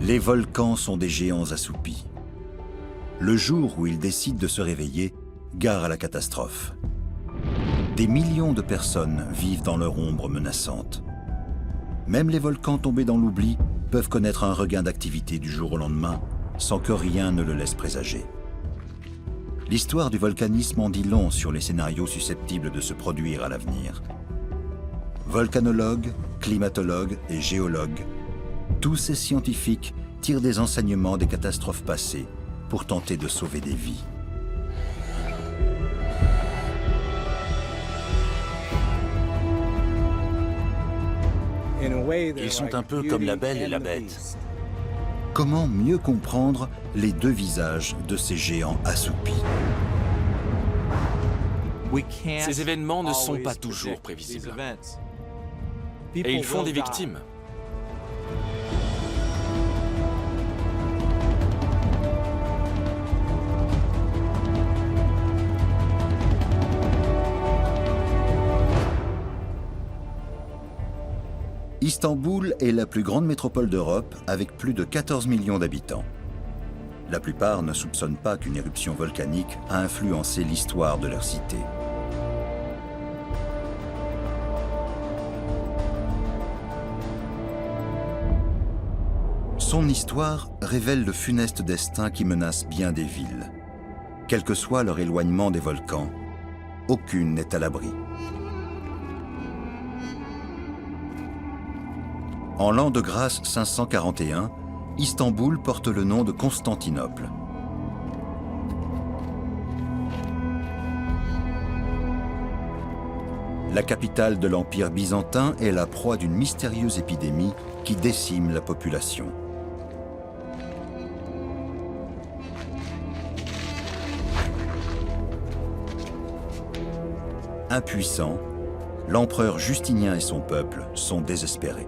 Les volcans sont des géants assoupis. Le jour où ils décident de se réveiller, gare à la catastrophe. Des millions de personnes vivent dans leur ombre menaçante. Même les volcans tombés dans l'oubli peuvent connaître un regain d'activité du jour au lendemain, sans que rien ne le laisse présager. L'histoire du volcanisme en dit long sur les scénarios susceptibles de se produire à l'avenir. Volcanologues, climatologues et géologues, tous ces scientifiques tirent des enseignements des catastrophes passées pour tenter de sauver des vies. Ils sont un peu comme la Belle et la Bête. Comment mieux comprendre les deux visages de ces géants assoupis? Ces événements ne sont pas toujours prévisibles. Et ils font des victimes. Istanbul est la plus grande métropole d'Europe avec plus de 14 millions d'habitants. La plupart ne soupçonnent pas qu'une éruption volcanique a influencé l'histoire de leur cité. Son histoire révèle le funeste destin qui menace bien des villes. Quel que soit leur éloignement des volcans, aucune n'est à l'abri. En l'an de grâce 541, Istanbul porte le nom de Constantinople. La capitale de l'Empire byzantin est la proie d'une mystérieuse épidémie qui décime la population. Impuissant, l'empereur Justinien et son peuple sont désespérés.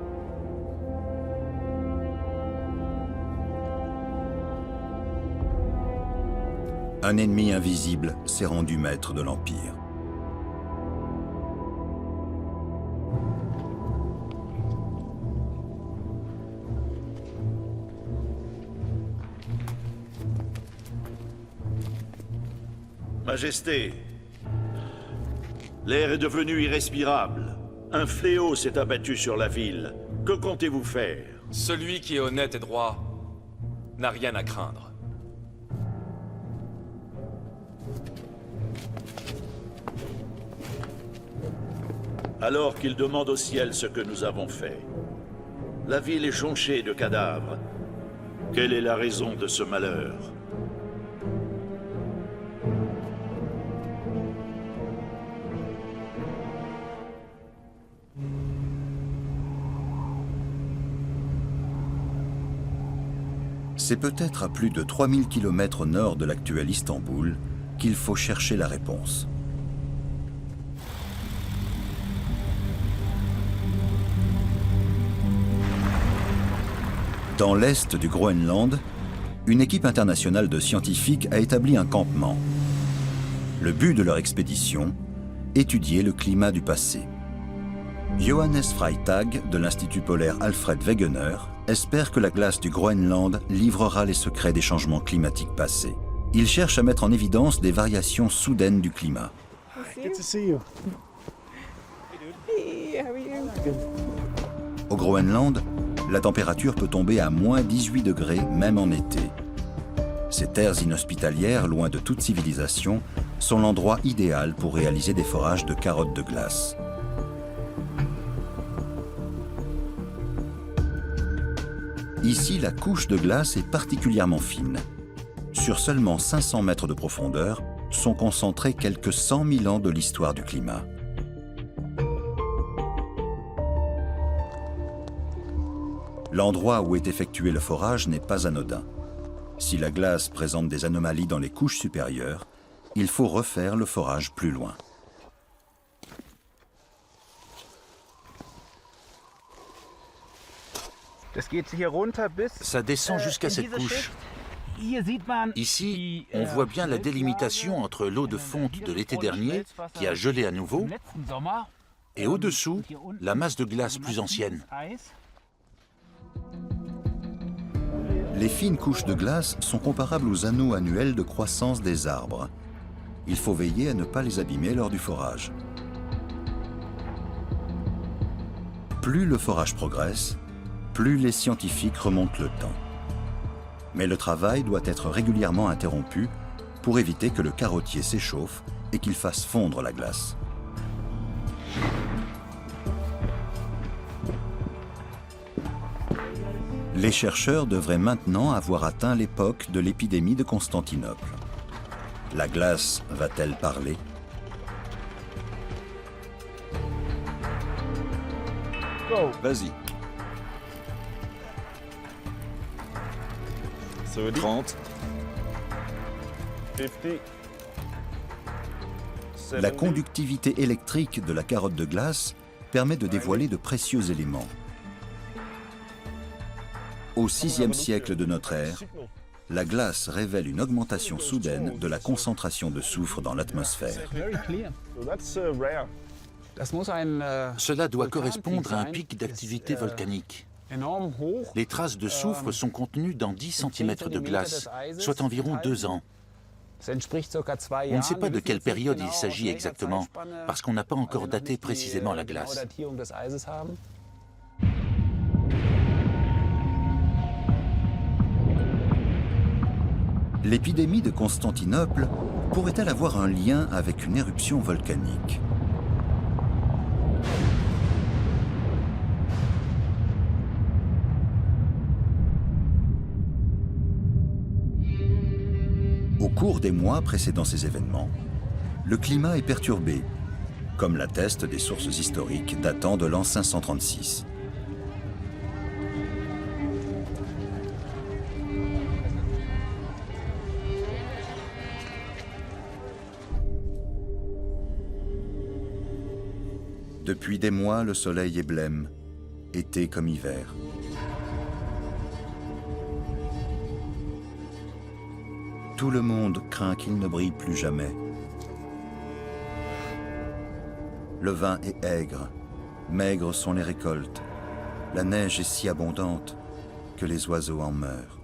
Un ennemi invisible s'est rendu maître de l'Empire. Majesté, l'air est devenu irrespirable. Un fléau s'est abattu sur la ville. Que comptez-vous faire? Celui qui est honnête et droit n'a rien à craindre. Alors qu'il demande au ciel ce que nous avons fait. La ville est jonchée de cadavres. Quelle est la raison de ce malheur? C'est peut-être à plus de 3000 km au nord de l'actuel Istanbul qu'il faut chercher la réponse. Dans l'est du Groenland, une équipe internationale de scientifiques a établi un campement. Le but de leur expédition, étudier le climat du passé. Johannes Freytag de l'Institut polaire Alfred Wegener espère que la glace du Groenland livrera les secrets des changements climatiques passés. Il cherche à mettre en évidence des variations soudaines du climat. Au Groenland, la température peut tomber à moins 18 degrés, même en été. Ces terres inhospitalières, loin de toute civilisation, sont l'endroit idéal pour réaliser des forages de carottes de glace. Ici, la couche de glace est particulièrement fine. Sur seulement 500 mètres de profondeur, sont concentrés quelques 100 000 ans de l'histoire du climat. L'endroit où est effectué le forage n'est pas anodin. Si la glace présente des anomalies dans les couches supérieures, il faut refaire le forage plus loin. Ça descend jusqu'à cette couche. Ici, on voit bien la délimitation entre l'eau de fonte de l'été dernier, qui a gelé à nouveau, et au-dessous, la masse de glace plus ancienne. Les fines couches de glace sont comparables aux anneaux annuels de croissance des arbres. Il faut veiller à ne pas les abîmer lors du forage. Plus le forage progresse, plus les scientifiques remontent le temps. Mais le travail doit être régulièrement interrompu pour éviter que le carottier s'échauffe et qu'il fasse fondre la glace. Les chercheurs devraient maintenant avoir atteint l'époque de l'épidémie de Constantinople. La glace va-t-elle parler? Vas-y. 30. La conductivité électrique de la carotte de glace permet de dévoiler de précieux éléments. Au VIe siècle de notre ère, la glace révèle une augmentation soudaine de la concentration de soufre dans l'atmosphère. Cela doit correspondre à un pic d'activité volcanique. Les traces de soufre sont contenues dans 10 cm de glace, soit environ 2 ans. On ne sait pas de quelle période il s'agit exactement, parce qu'on n'a pas encore daté précisément la glace. L'épidémie de Constantinople pourrait-elle avoir un lien avec une éruption volcanique? Au cours des mois précédant ces événements, le climat est perturbé, comme l'attestent des sources historiques datant de l'an 536. Depuis des mois, le soleil est blême, été comme hiver. Tout le monde craint qu'il ne brille plus jamais. Le vin est aigre, maigres sont les récoltes. La neige est si abondante que les oiseaux en meurent.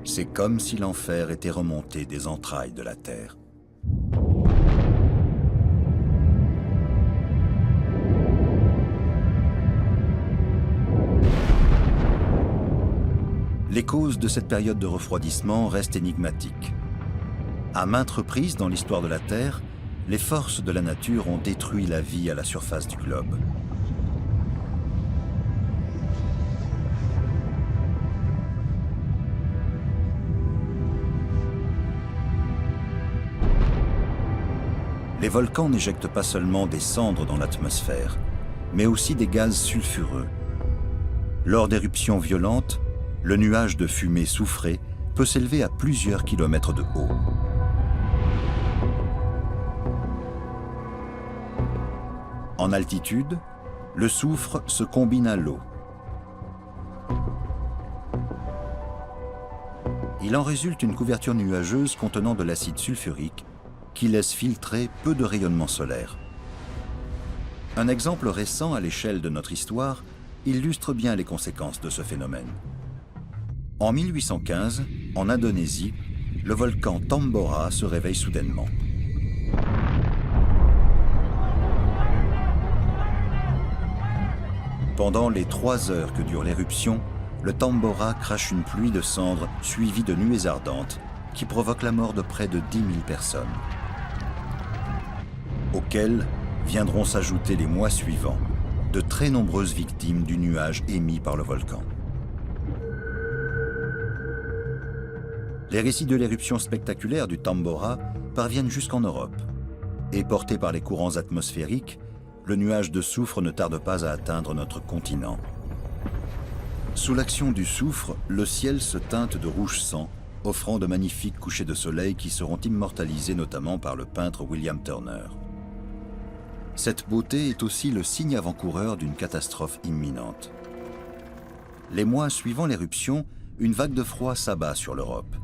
C'est comme si l'enfer était remonté des entrailles de la terre. Les causes de cette période de refroidissement restent énigmatiques. À maintes reprises dans l'histoire de la Terre, les forces de la nature ont détruit la vie à la surface du globe. Les volcans n'éjectent pas seulement des cendres dans l'atmosphère, mais aussi des gaz sulfureux. Lors d'éruptions violentes, le nuage de fumée soufrée peut s'élever à plusieurs kilomètres de haut. En altitude, le soufre se combine à l'eau. Il en résulte une couverture nuageuse contenant de l'acide sulfurique qui laisse filtrer peu de rayonnement solaire. Un exemple récent à l'échelle de notre histoire illustre bien les conséquences de ce phénomène. En 1815, en Indonésie, le volcan Tambora se réveille soudainement. Pendant les 3 heures que dure l'éruption, le Tambora crache une pluie de cendres suivie de nuées ardentes qui provoquent la mort de près de 10 000 personnes, auxquelles viendront s'ajouter les mois suivants de très nombreuses victimes du nuage émis par le volcan. Les récits de l'éruption spectaculaire du Tambora parviennent jusqu'en Europe. Et porté par les courants atmosphériques, le nuage de soufre ne tarde pas à atteindre notre continent. Sous l'action du soufre, le ciel se teinte de rouge sang, offrant de magnifiques couchers de soleil qui seront immortalisés notamment par le peintre William Turner. Cette beauté est aussi le signe avant-coureur d'une catastrophe imminente. Les mois suivant l'éruption, une vague de froid s'abat sur l'Europe.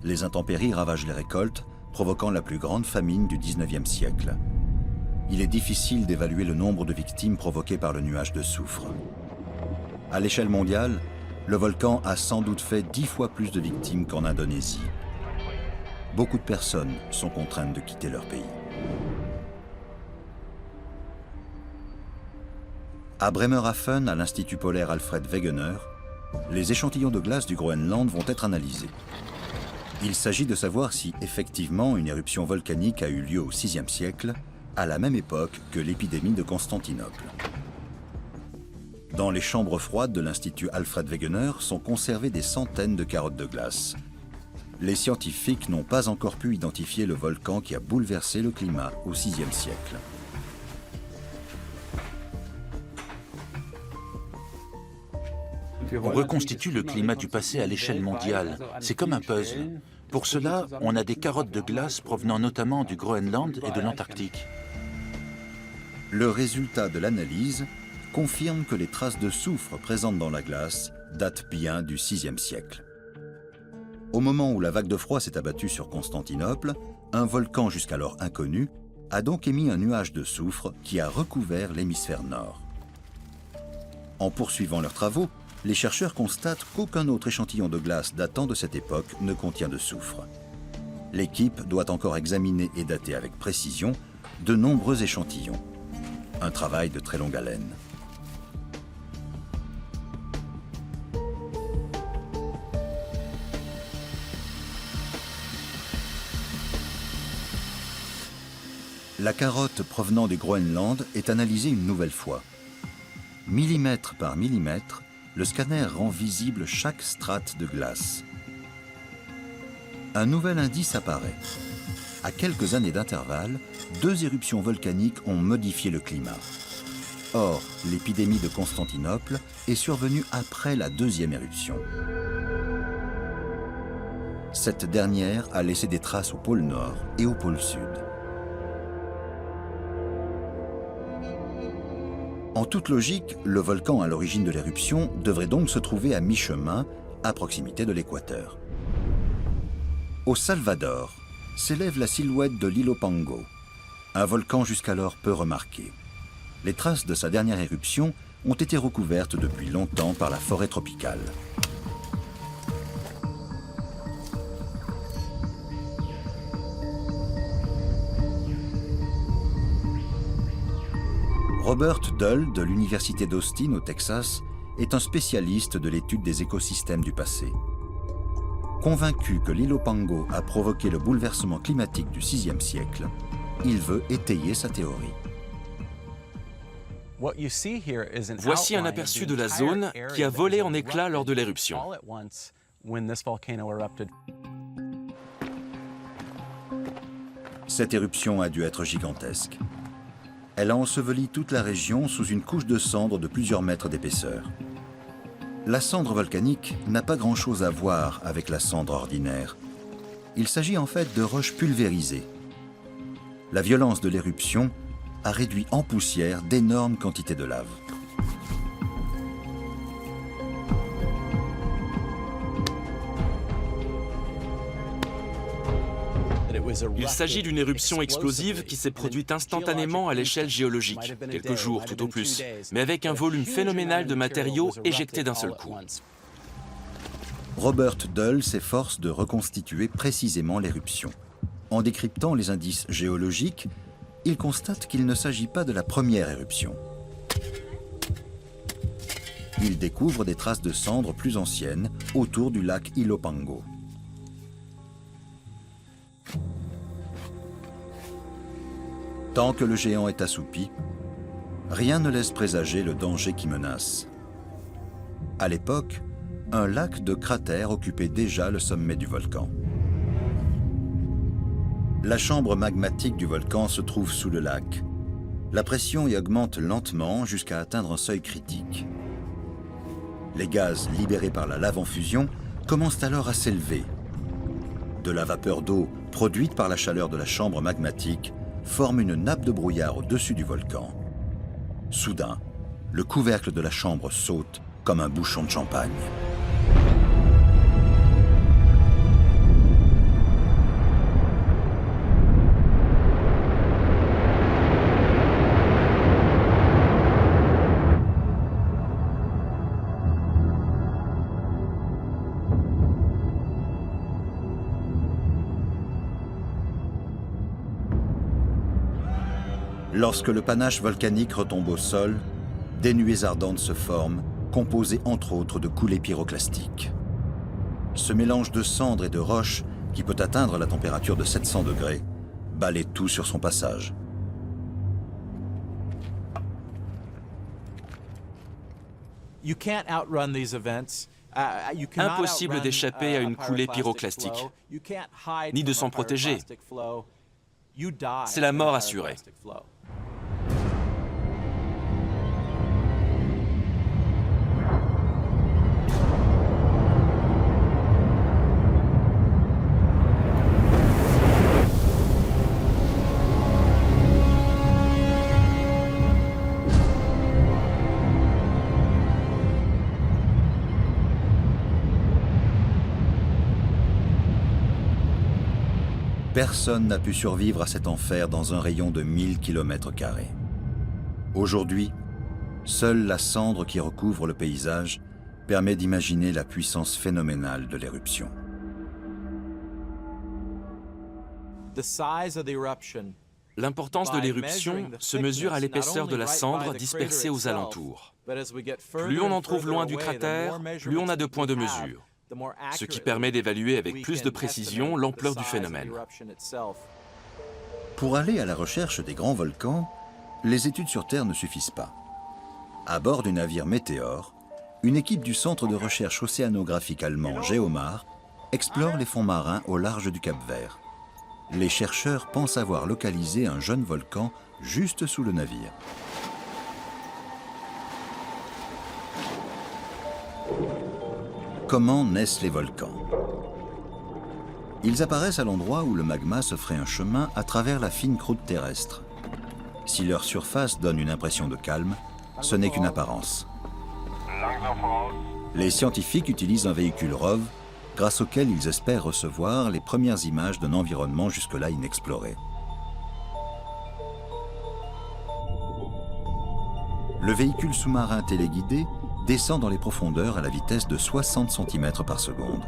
Les intempéries ravagent les récoltes, provoquant la plus grande famine du XIXe siècle. il est difficile d'évaluer le nombre de victimes provoquées par le nuage de soufre. À l'échelle mondiale, le volcan a sans doute fait 10 fois plus de victimes qu'en Indonésie. Beaucoup de personnes sont contraintes de quitter leur pays. À Bremerhaven, à l'Institut polaire Alfred Wegener, les échantillons de glace du Groenland vont être analysés. Il s'agit de savoir si, effectivement, une éruption volcanique a eu lieu au VIe siècle, à la même époque que l'épidémie de Constantinople. Dans les chambres froides de l'Institut Alfred Wegener sont conservées des centaines de carottes de glace. Les scientifiques n'ont pas encore pu identifier le volcan qui a bouleversé le climat au VIe siècle. On reconstitue le climat du passé à l'échelle mondiale. C'est comme un puzzle. Pour cela, on a des carottes de glace provenant notamment du Groenland et de l'Antarctique. Le résultat de l'analyse confirme que les traces de soufre présentes dans la glace datent bien du VIe siècle. Au moment où la vague de froid s'est abattue sur Constantinople, un volcan jusqu'alors inconnu a donc émis un nuage de soufre qui a recouvert l'hémisphère nord. En poursuivant leurs travaux, les chercheurs constatent qu'aucun autre échantillon de glace datant de cette époque ne contient de soufre. L'équipe doit encore examiner et dater avec précision de nombreux échantillons. Un travail de très longue haleine. La carotte provenant du Groenland est analysée une nouvelle fois. Millimètre par millimètre, le scanner rend visible chaque strate de glace. Un nouvel indice apparaît. À quelques années d'intervalle, 2 éruptions volcaniques ont modifié le climat. Or, l'épidémie de Constantinople est survenue après la 2e éruption. Cette dernière a laissé des traces au pôle Nord et au pôle Sud. En toute logique, le volcan à l'origine de l'éruption devrait donc se trouver à mi-chemin, à proximité de l'équateur. Au Salvador, s'élève la silhouette de l'Ilopango, un volcan jusqu'alors peu remarqué. Les traces de sa dernière éruption ont été recouvertes depuis longtemps par la forêt tropicale. Robert Dull de l'Université d'Austin au Texas est un spécialiste de l'étude des écosystèmes du passé. Convaincu que l'Ilopango a provoqué le bouleversement climatique du VIe siècle, il veut étayer sa théorie. Voici un aperçu de la zone qui a volé en éclats lors de l'éruption. Cette éruption a dû être gigantesque. Elle a enseveli toute la région sous une couche de cendres de plusieurs mètres d'épaisseur. La cendre volcanique n'a pas grand-chose à voir avec la cendre ordinaire. Il s'agit en fait de roches pulvérisées. La violence de l'éruption a réduit en poussière d'énormes quantités de lave. Il s'agit d'une éruption explosive qui s'est produite instantanément à l'échelle géologique, quelques jours tout au plus, mais avec un volume phénoménal de matériaux éjectés d'un seul coup. Robert Dull s'efforce de reconstituer précisément l'éruption. En décryptant les indices géologiques, il constate qu'il ne s'agit pas de la première éruption. Il découvre des traces de cendres plus anciennes autour du lac Ilopango. Tant que le géant est assoupi, rien ne laisse présager le danger qui menace. À l'époque, un lac de cratères occupait déjà le sommet du volcan. La chambre magmatique du volcan se trouve sous le lac. La pression y augmente lentement jusqu'à atteindre un seuil critique. Les gaz libérés par la lave en fusion commencent alors à s'élever. De la vapeur d'eau produite par la chaleur de la chambre magmatique forme une nappe de brouillard au-dessus du volcan. Soudain, le couvercle de la chambre saute comme un bouchon de champagne. Lorsque le panache volcanique retombe au sol, des nuées ardentes se forment, composées entre autres de coulées pyroclastiques. Ce mélange de cendres et de roches, qui peut atteindre la température de 700 degrés, balaie tout sur son passage. Impossible d'échapper à une coulée pyroclastique, ni de s'en protéger. C'est la mort assurée. Personne n'a pu survivre à cet enfer dans un rayon de 1000 km². Aujourd'hui, seule la cendre qui recouvre le paysage permet d'imaginer la puissance phénoménale de l'éruption. L'importance de l'éruption se mesure à l'épaisseur de la cendre dispersée aux alentours. Plus on en trouve loin du cratère, plus on a de points de mesure, ce qui permet d'évaluer avec plus de précision l'ampleur du phénomène. Pour aller à la recherche des grands volcans, les études sur Terre ne suffisent pas. À bord du navire Météore, une équipe du centre de recherche océanographique allemand Geomar explore les fonds marins au large du Cap-Vert. Les chercheurs pensent avoir localisé un jeune volcan juste sous le navire. Comment naissent les volcans? Ils apparaissent à l'endroit où le magma se ferait un chemin à travers la fine croûte terrestre. Si leur surface donne une impression de calme, ce n'est qu'une apparence. Les scientifiques utilisent un véhicule ROV, grâce auquel ils espèrent recevoir les premières images d'un environnement jusque-là inexploré. Le véhicule sous-marin téléguidé descend dans les profondeurs à la vitesse de 60 cm par seconde.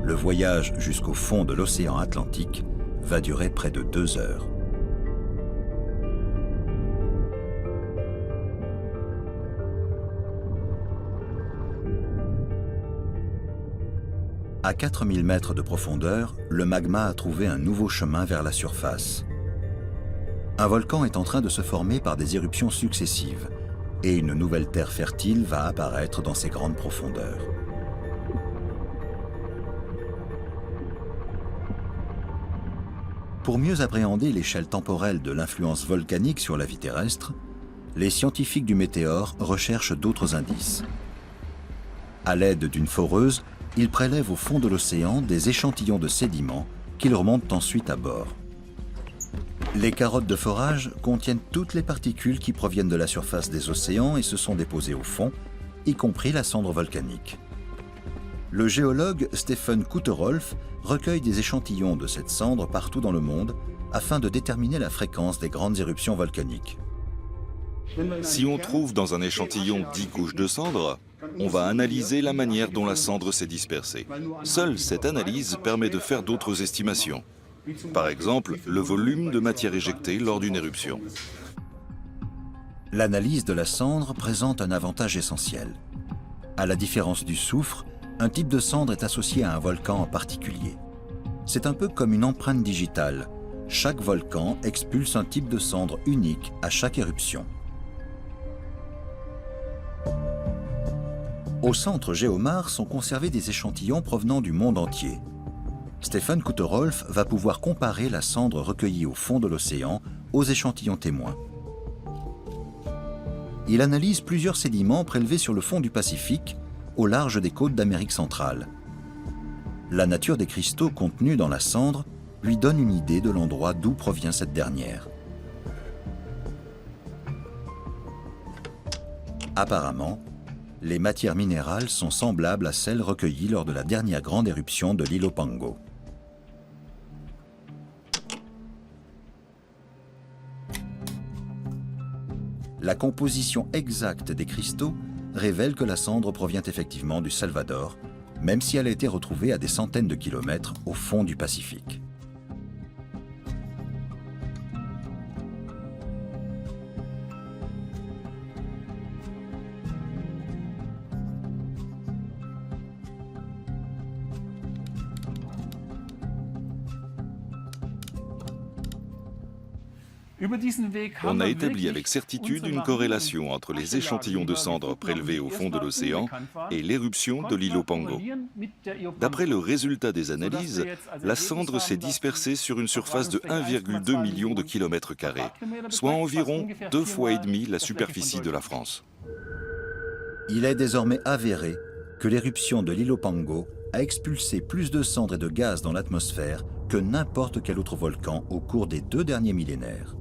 Le voyage jusqu'au fond de l'océan Atlantique va durer près de 2 heures. À 4000 mètres de profondeur, le magma a trouvé un nouveau chemin vers la surface. Un volcan est en train de se former par des éruptions successives, et une nouvelle terre fertile va apparaître dans ces grandes profondeurs. Pour mieux appréhender l'échelle temporelle de l'influence volcanique sur la vie terrestre, les scientifiques du Météore recherchent d'autres indices. À l'aide d'une foreuse, ils prélèvent au fond de l'océan des échantillons de sédiments qu'ils remontent ensuite à bord. Les carottes de forage contiennent toutes les particules qui proviennent de la surface des océans et se sont déposées au fond, y compris la cendre volcanique. Le géologue Stephen Kuterolf recueille des échantillons de cette cendre partout dans le monde afin de déterminer la fréquence des grandes éruptions volcaniques. Si on trouve dans un échantillon 10 couches de cendre, on va analyser la manière dont la cendre s'est dispersée. Seule cette analyse permet de faire d'autres estimations. Par exemple, le volume de matière éjectée lors d'une éruption. L'analyse de la cendre présente un avantage essentiel. À la différence du soufre, un type de cendre est associé à un volcan en particulier. C'est un peu comme une empreinte digitale. Chaque volcan expulse un type de cendre unique à chaque éruption. Au centre Geomar sont conservés des échantillons provenant du monde entier. Stephen Kuterolf va pouvoir comparer la cendre recueillie au fond de l'océan aux échantillons témoins. Il analyse plusieurs sédiments prélevés sur le fond du Pacifique, au large des côtes d'Amérique centrale. La nature des cristaux contenus dans la cendre lui donne une idée de l'endroit d'où provient cette dernière. Apparemment, les matières minérales sont semblables à celles recueillies lors de la dernière grande éruption de l'île Opango. La composition exacte des cristaux révèle que la cendre provient effectivement du Salvador, même si elle a été retrouvée à des centaines de kilomètres au fond du Pacifique. On a établi avec certitude une corrélation entre les échantillons de cendres prélevés au fond de l'océan et l'éruption de l'îlot Pango. D'après le résultat des analyses, la cendre s'est dispersée sur une surface de 1,2 million de kilomètres carrés, soit environ 2,5 fois la superficie de la France. Il est désormais avéré que l'éruption de l'îlot Pango a expulsé plus de cendres et de gaz dans l'atmosphère que n'importe quel autre volcan au cours des 2 derniers millénaires.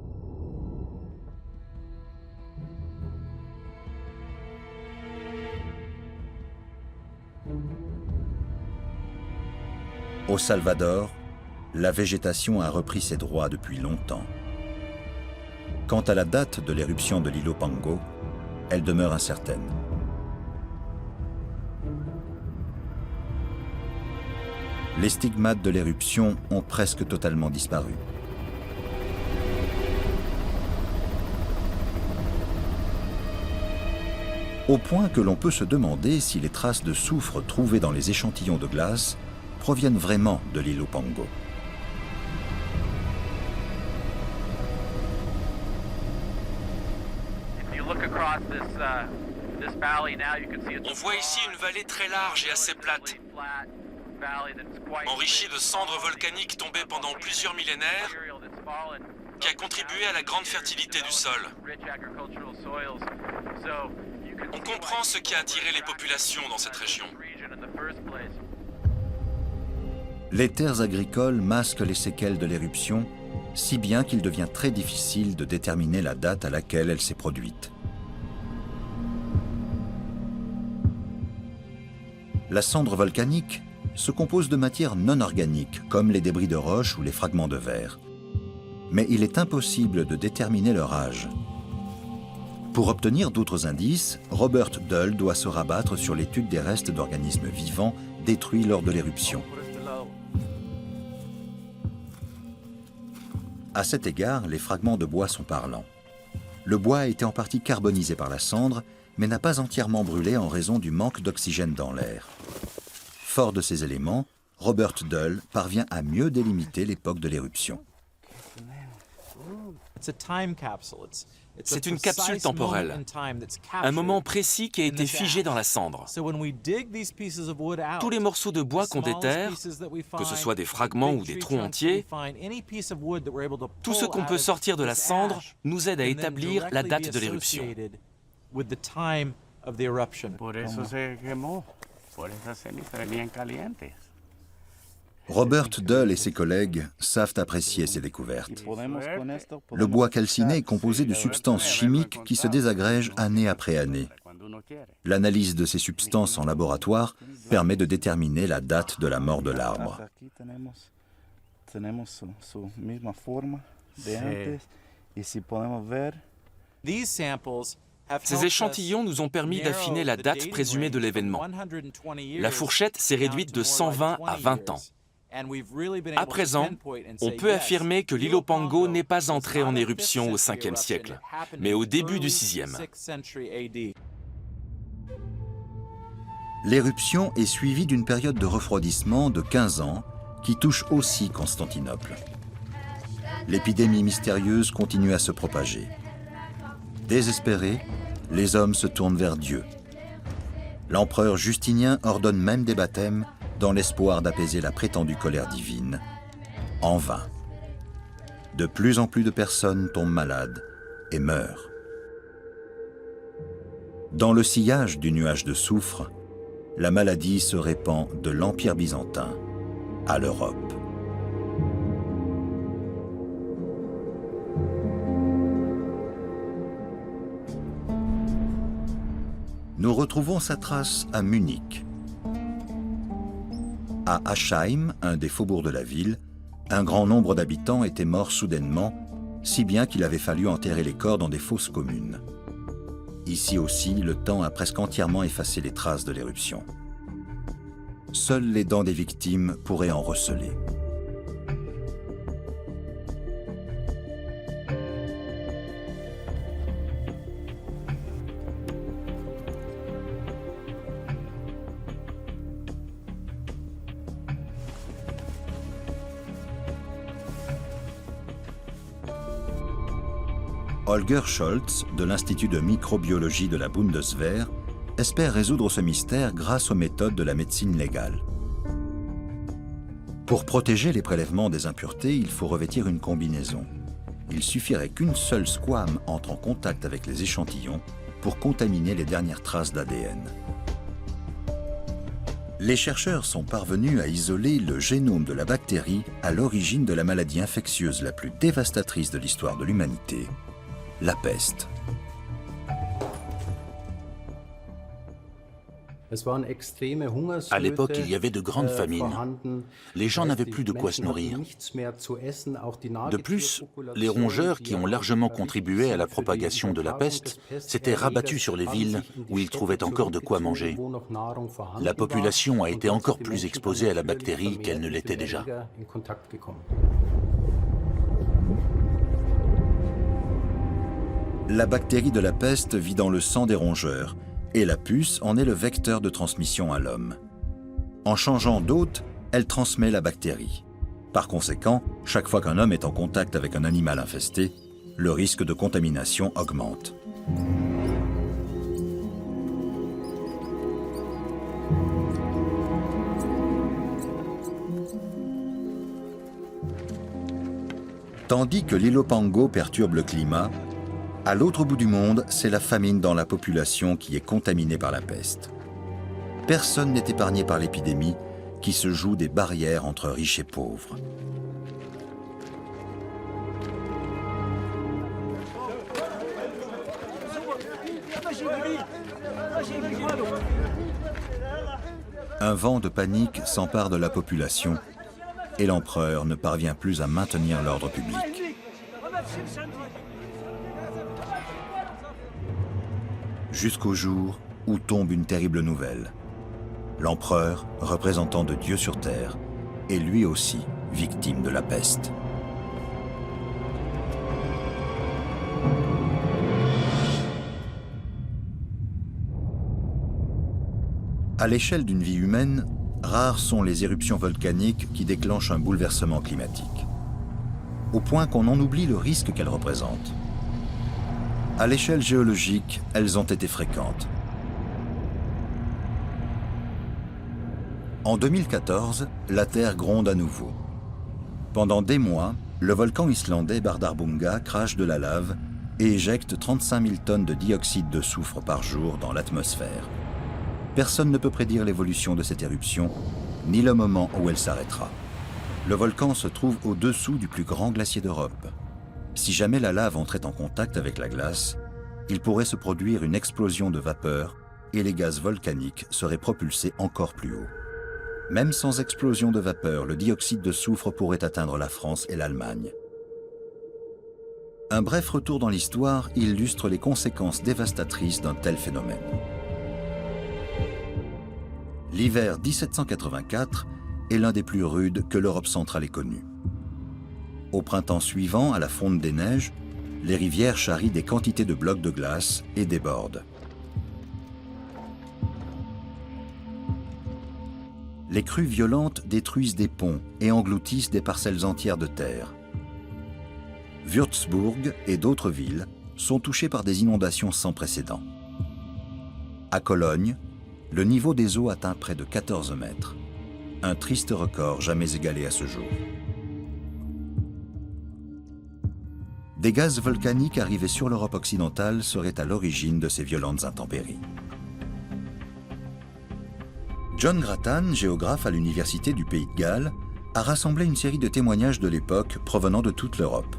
Au Salvador, la végétation a repris ses droits depuis longtemps. Quant à la date de l'éruption de l'îlot Pango, elle demeure incertaine. Les stigmates de l'éruption ont presque totalement disparu. Au point que l'on peut se demander si les traces de soufre trouvées dans les échantillons de glace proviennent vraiment de l'îlot Pango. On voit ici une vallée très large et assez plate, enrichie de cendres volcaniques tombées pendant plusieurs millénaires, qui a contribué à la grande fertilité du sol. On comprend ce qui a attiré les populations dans cette région. Les terres agricoles masquent les séquelles de l'éruption, si bien qu'il devient très difficile de déterminer la date à laquelle elle s'est produite. La cendre volcanique se compose de matières non organiques, comme les débris de roches ou les fragments de verre. Mais il est impossible de déterminer leur âge. Pour obtenir d'autres indices, Robert Dull doit se rabattre sur l'étude des restes d'organismes vivants détruits lors de l'éruption. À cet égard, les fragments de bois sont parlants. Le bois a été en partie carbonisé par la cendre, mais n'a pas entièrement brûlé en raison du manque d'oxygène dans l'air. Fort de ces éléments, Robert Dull parvient à mieux délimiter l'époque de l'éruption. C'est une capsule temporelle, un moment précis qui a été figé dans la cendre. Tous les morceaux de bois qu'on déterre, que ce soit des fragments ou des troncs entiers, tout ce qu'on peut sortir de la cendre nous aide à établir la date de l'éruption. Robert Dull et ses collègues savent apprécier ces découvertes. Le bois calciné est composé de substances chimiques qui se désagrègent année après année. L'analyse de ces substances en laboratoire permet de déterminer la date de la mort de l'arbre. Ces échantillons nous ont permis d'affiner la date présumée de l'événement. La fourchette s'est réduite de 120 à 20 ans. À présent, on peut affirmer que l'îlot Pango n'est pas entré en éruption au 5e siècle, mais au début du 6e. L'éruption est suivie d'une période de refroidissement de 15 ans qui touche aussi Constantinople. L'épidémie mystérieuse continue à se propager. Désespérés, les hommes se tournent vers Dieu. L'empereur Justinien ordonne même des baptêmes dans l'espoir d'apaiser la prétendue colère divine. En vain. De plus en plus de personnes tombent malades et meurent. Dans le sillage du nuage de soufre, la maladie se répand de l'Empire byzantin à l'Europe. Nous retrouvons sa trace à Munich. À Aschheim, un des faubourgs de la ville, un grand nombre d'habitants étaient morts soudainement, si bien qu'il avait fallu enterrer les corps dans des fosses communes. Ici aussi, le temps a presque entièrement effacé les traces de l'éruption. Seules les dents des victimes pourraient en receler. Holger Scholz, de l'Institut de microbiologie de la Bundeswehr, espère résoudre ce mystère grâce aux méthodes de la médecine légale. Pour protéger les prélèvements des impuretés, il faut revêtir une combinaison. Il suffirait qu'une seule squame entre en contact avec les échantillons pour contaminer les dernières traces d'ADN. Les chercheurs sont parvenus à isoler le génome de la bactérie à l'origine de la maladie infectieuse la plus dévastatrice de l'histoire de l'humanité, la peste. À l'époque, il y avait de grandes famines. Les gens n'avaient plus de quoi se nourrir. De plus, les rongeurs, qui ont largement contribué à la propagation de la peste, s'étaient rabattus sur les villes où ils trouvaient encore de quoi manger. La population a été encore plus exposée à la bactérie qu'elle ne l'était déjà. La bactérie de la peste vit dans le sang des rongeurs, et la puce en est le vecteur de transmission à l'homme. En changeant d'hôte, elle transmet la bactérie. Par conséquent, chaque fois qu'un homme est en contact avec un animal infesté, le risque de contamination augmente. Tandis que l'Ilopango perturbe le climat, à l'autre bout du monde, c'est la famine dans la population qui est contaminée par la peste. Personne n'est épargné par l'épidémie qui se joue des barrières entre riches et pauvres. Un vent de panique s'empare de la population et l'empereur ne parvient plus à maintenir l'ordre public. Jusqu'au jour où tombe une terrible nouvelle. L'empereur, représentant de Dieu sur terre, est lui aussi victime de la peste. À l'échelle d'une vie humaine, rares sont les éruptions volcaniques qui déclenchent un bouleversement climatique, au point qu'on en oublie le risque qu'elles représentent. À l'échelle géologique, elles ont été fréquentes. En 2014, la Terre gronde à nouveau. Pendant des mois, le volcan islandais Bardarbunga crache de la lave et éjecte 35 000 tonnes de dioxyde de soufre par jour dans l'atmosphère. Personne ne peut prédire l'évolution de cette éruption, ni le moment où elle s'arrêtera. Le volcan se trouve au-dessous du plus grand glacier d'Europe. Si jamais la lave entrait en contact avec la glace, il pourrait se produire une explosion de vapeur et les gaz volcaniques seraient propulsés encore plus haut. Même sans explosion de vapeur, le dioxyde de soufre pourrait atteindre la France et l'Allemagne. Un bref retour dans l'histoire illustre les conséquences dévastatrices d'un tel phénomène. L'hiver 1784 est l'un des plus rudes que l'Europe centrale ait connu. Au printemps suivant, à la fonte des neiges, les rivières charrient des quantités de blocs de glace et débordent. Les crues violentes détruisent des ponts et engloutissent des parcelles entières de terre. Würzburg et d'autres villes sont touchées par des inondations sans précédent. À Cologne, le niveau des eaux atteint près de 14 mètres, un triste record jamais égalé à ce jour. Des gaz volcaniques arrivés sur l'Europe occidentale seraient à l'origine de ces violentes intempéries. John Grattan, géographe à l'Université du Pays de Galles, a rassemblé une série de témoignages de l'époque provenant de toute l'Europe.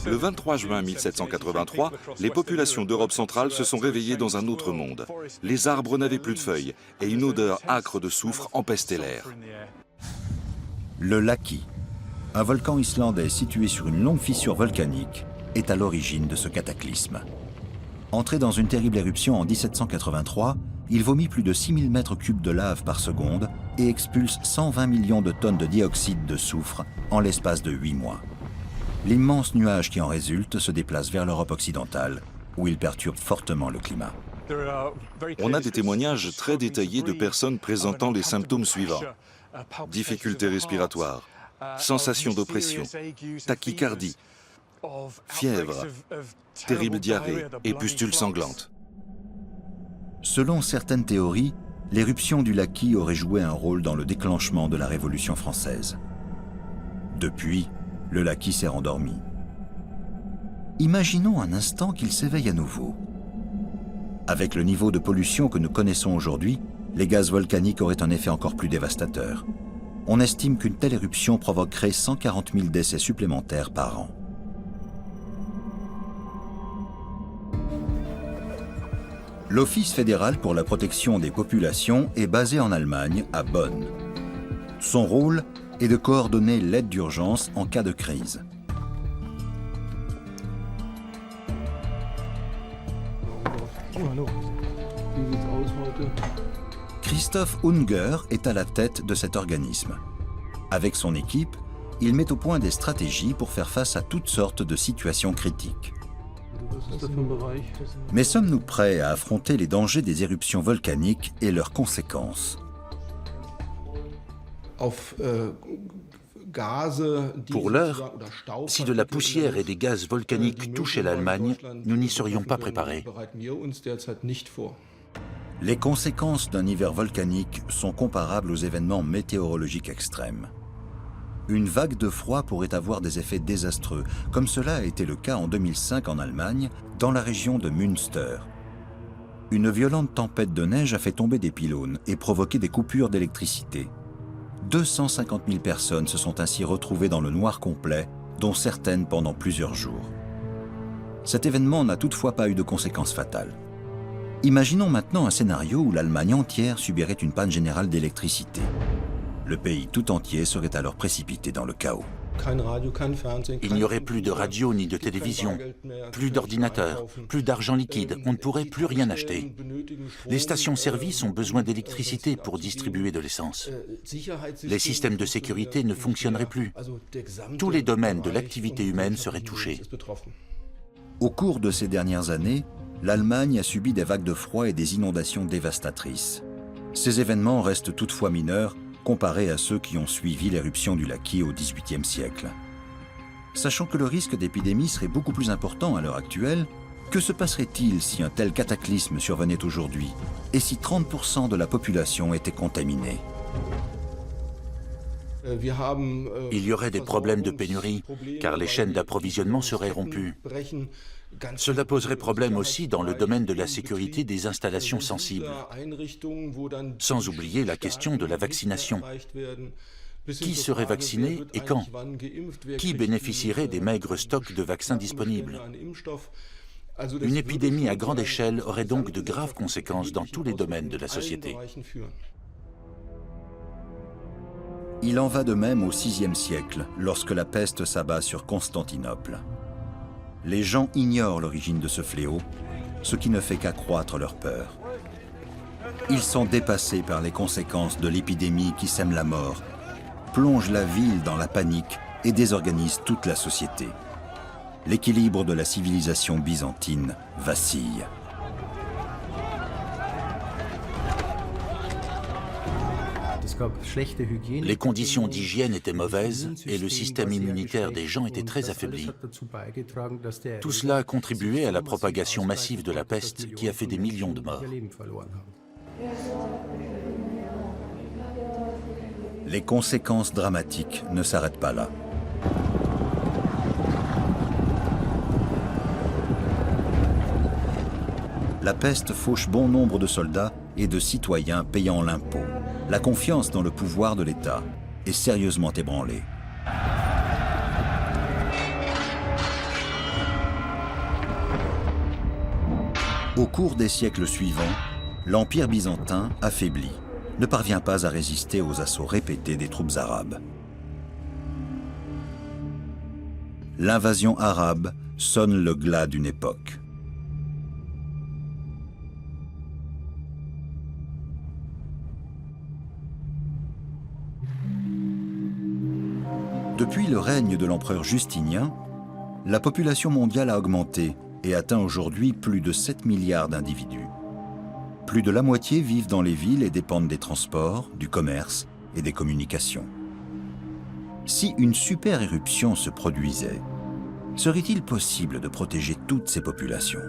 Le 23 juin 1783, les populations d'Europe centrale se sont réveillées dans un autre monde. Les arbres n'avaient plus de feuilles et une odeur âcre de soufre empestait l'air. Le Laki, un volcan islandais situé sur une longue fissure volcanique, est à l'origine de ce cataclysme. Entré dans une terrible éruption en 1783, il vomit plus de 6000 mètres cubes de lave par seconde et expulse 120 millions de tonnes de dioxyde de soufre en l'espace de 8 mois. L'immense nuage qui en résulte se déplace vers l'Europe occidentale, où il perturbe fortement le climat. On a des témoignages très détaillés de personnes présentant les symptômes suivants. Difficultés respiratoires, sensation d'oppression, tachycardie, Fièvre, terrible diarrhée et pustules sanglantes. Selon certaines théories, l'éruption du Laki aurait joué un rôle dans le déclenchement de la Révolution française. Depuis, le Laki s'est rendormi. Imaginons un instant qu'il s'éveille à nouveau. Avec le niveau de pollution que nous connaissons aujourd'hui, les gaz volcaniques auraient un effet encore plus dévastateur. On estime qu'une telle éruption provoquerait 140 000 décès supplémentaires par an. L'Office fédéral pour la protection des populations est basé en Allemagne, à Bonn. Son rôle est de coordonner l'aide d'urgence en cas de crise. Christoph Unger est à la tête de cet organisme. Avec son équipe, il met au point des stratégies pour faire face à toutes sortes de situations critiques. Mais sommes-nous prêts à affronter les dangers des éruptions volcaniques et leurs conséquences? Pour l'heure, si de la poussière et des gaz volcaniques touchaient l'Allemagne, nous n'y serions pas préparés. Les conséquences d'un hiver volcanique sont comparables aux événements météorologiques extrêmes. Une vague de froid pourrait avoir des effets désastreux, comme cela a été le cas en 2005 en Allemagne, dans la région de Münster. Une violente tempête de neige a fait tomber des pylônes et provoqué des coupures d'électricité. 250 000 personnes se sont ainsi retrouvées dans le noir complet, dont certaines pendant plusieurs jours. Cet événement n'a toutefois pas eu de conséquences fatales. Imaginons maintenant un scénario où l'Allemagne entière subirait une panne générale d'électricité. Le pays tout entier serait alors précipité dans le chaos. Il n'y aurait plus de radio ni de télévision, plus d'ordinateurs, plus d'argent liquide, on ne pourrait plus rien acheter. Les stations-service ont besoin d'électricité pour distribuer de l'essence. Les systèmes de sécurité ne fonctionneraient plus. Tous les domaines de l'activité humaine seraient touchés. Au cours de ces dernières années, l'Allemagne a subi des vagues de froid et des inondations dévastatrices. Ces événements restent toutefois mineurs comparés à ceux qui ont suivi l'éruption du Laki au XVIIIe siècle. Sachant que le risque d'épidémie serait beaucoup plus important à l'heure actuelle, que se passerait-il si un tel cataclysme survenait aujourd'hui et si 30% de la population était contaminée? Il y aurait des problèmes de pénurie, car les chaînes d'approvisionnement seraient rompues. Cela poserait problème aussi dans le domaine de la sécurité des installations sensibles. Sans oublier la question de la vaccination. Qui serait vacciné et quand? Qui bénéficierait des maigres stocks de vaccins disponibles? Une épidémie à grande échelle aurait donc de graves conséquences dans tous les domaines de la société. Il en va de même au VIe siècle, lorsque la peste s'abat sur Constantinople. Les gens ignorent l'origine de ce fléau, ce qui ne fait qu'accroître leur peur. Ils sont dépassés par les conséquences de l'épidémie qui sème la mort, plonge la ville dans la panique et désorganise toute la société. L'équilibre de la civilisation byzantine vacille. Les conditions d'hygiène étaient mauvaises et le système immunitaire des gens était très affaibli. Tout cela a contribué à la propagation massive de la peste qui a fait des millions de morts. Les conséquences dramatiques ne s'arrêtent pas là. La peste fauche bon nombre de soldats et de citoyens payant l'impôt. La confiance dans le pouvoir de l'État est sérieusement ébranlée. Au cours des siècles suivants, l'Empire byzantin, affaibli, ne parvient pas à résister aux assauts répétés des troupes arabes. L'invasion arabe sonne le glas d'une époque. Depuis le règne de l'empereur Justinien, la population mondiale a augmenté et atteint aujourd'hui plus de 7 milliards d'individus. Plus de la moitié vivent dans les villes et dépendent des transports, du commerce et des communications. Si une super éruption se produisait, Serait-il possible de protéger toutes ces populations?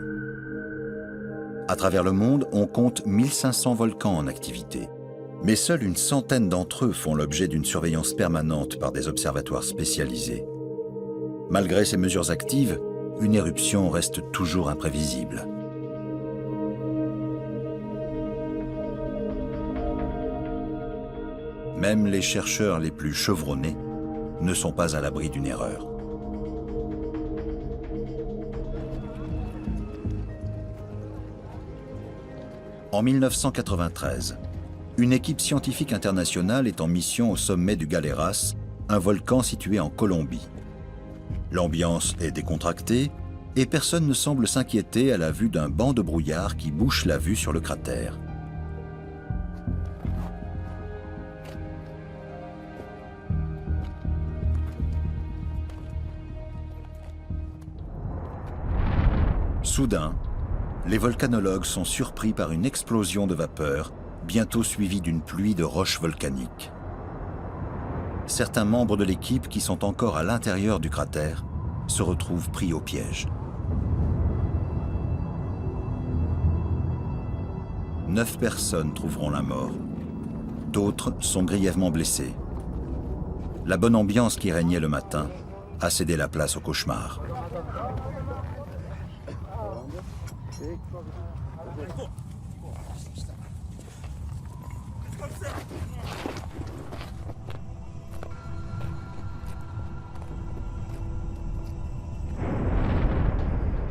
À travers le monde, on compte 1500 volcans en activité, mais seule une centaine d'entre eux font l'objet d'une surveillance permanente par des observatoires spécialisés. Malgré ces mesures actives, une éruption reste toujours imprévisible. Même les chercheurs les plus chevronnés ne sont pas à l'abri d'une erreur. En 1993, une équipe scientifique internationale est en mission au sommet du Galeras, un volcan situé en Colombie. L'ambiance est décontractée et personne ne semble s'inquiéter à la vue d'un banc de brouillard qui bouche la vue sur le cratère. Soudain, les volcanologues sont surpris par une explosion de vapeur, bientôt suivie d'une pluie de roches volcaniques. Certains membres de l'équipe qui sont encore à l'intérieur du cratère se retrouvent pris au piège. 9 personnes trouveront la mort. D'autres sont grièvement blessées. La bonne ambiance qui régnait le matin a cédé la place au cauchemar.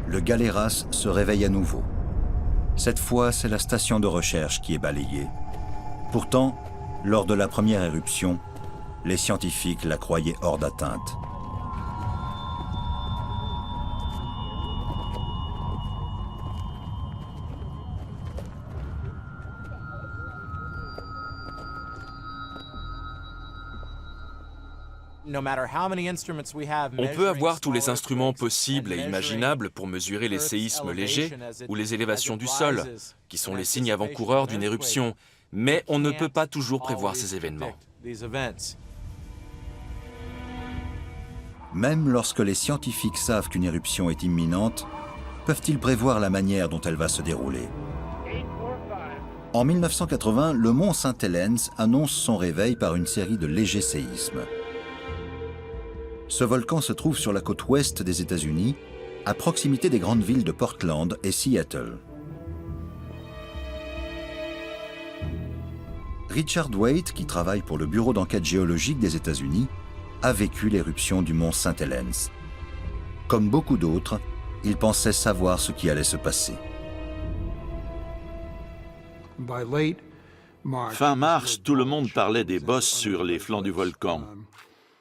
Le Galeras se réveille à nouveau. Cette fois, c'est la station de recherche qui est balayée. Pourtant, lors de la première éruption, les scientifiques la croyaient hors d'atteinte. On peut avoir tous les instruments possibles et imaginables pour mesurer les séismes légers ou les élévations du sol, qui sont les signes avant-coureurs d'une éruption, mais on ne peut pas toujours prévoir ces événements. Même lorsque les scientifiques savent qu'une éruption est imminente, peuvent-ils prévoir la manière dont elle va se dérouler? En 1980, le mont Saint-Helens annonce son réveil par une série de légers séismes. Ce volcan se trouve sur la côte ouest des États-Unis, à proximité des grandes villes de Portland et Seattle. Richard Waite, qui travaille pour le Bureau d'enquête géologique des États-Unis, a vécu l'éruption du mont Saint-Helens. Comme beaucoup d'autres, il pensait savoir ce qui allait se passer. Fin mars, tout le monde parlait des bosses sur les flancs du volcan.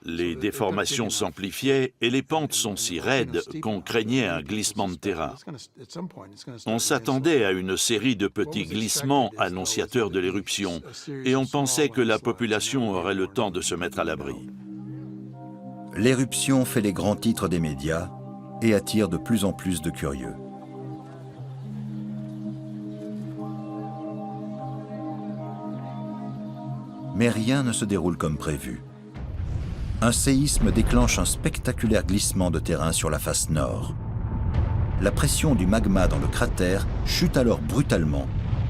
Les déformations s'amplifiaient et les pentes sont si raides qu'on craignait un glissement de terrain. On s'attendait à une série de petits glissements annonciateurs de l'éruption et on pensait que la population aurait le temps de se mettre à l'abri. L'éruption fait les grands titres des médias et attire de plus en plus de curieux. Mais rien ne se déroule comme prévu. Un séisme déclenche un spectaculaire glissement de terrain sur la face nord. La pression du magma dans le cratère chute alors brutalement,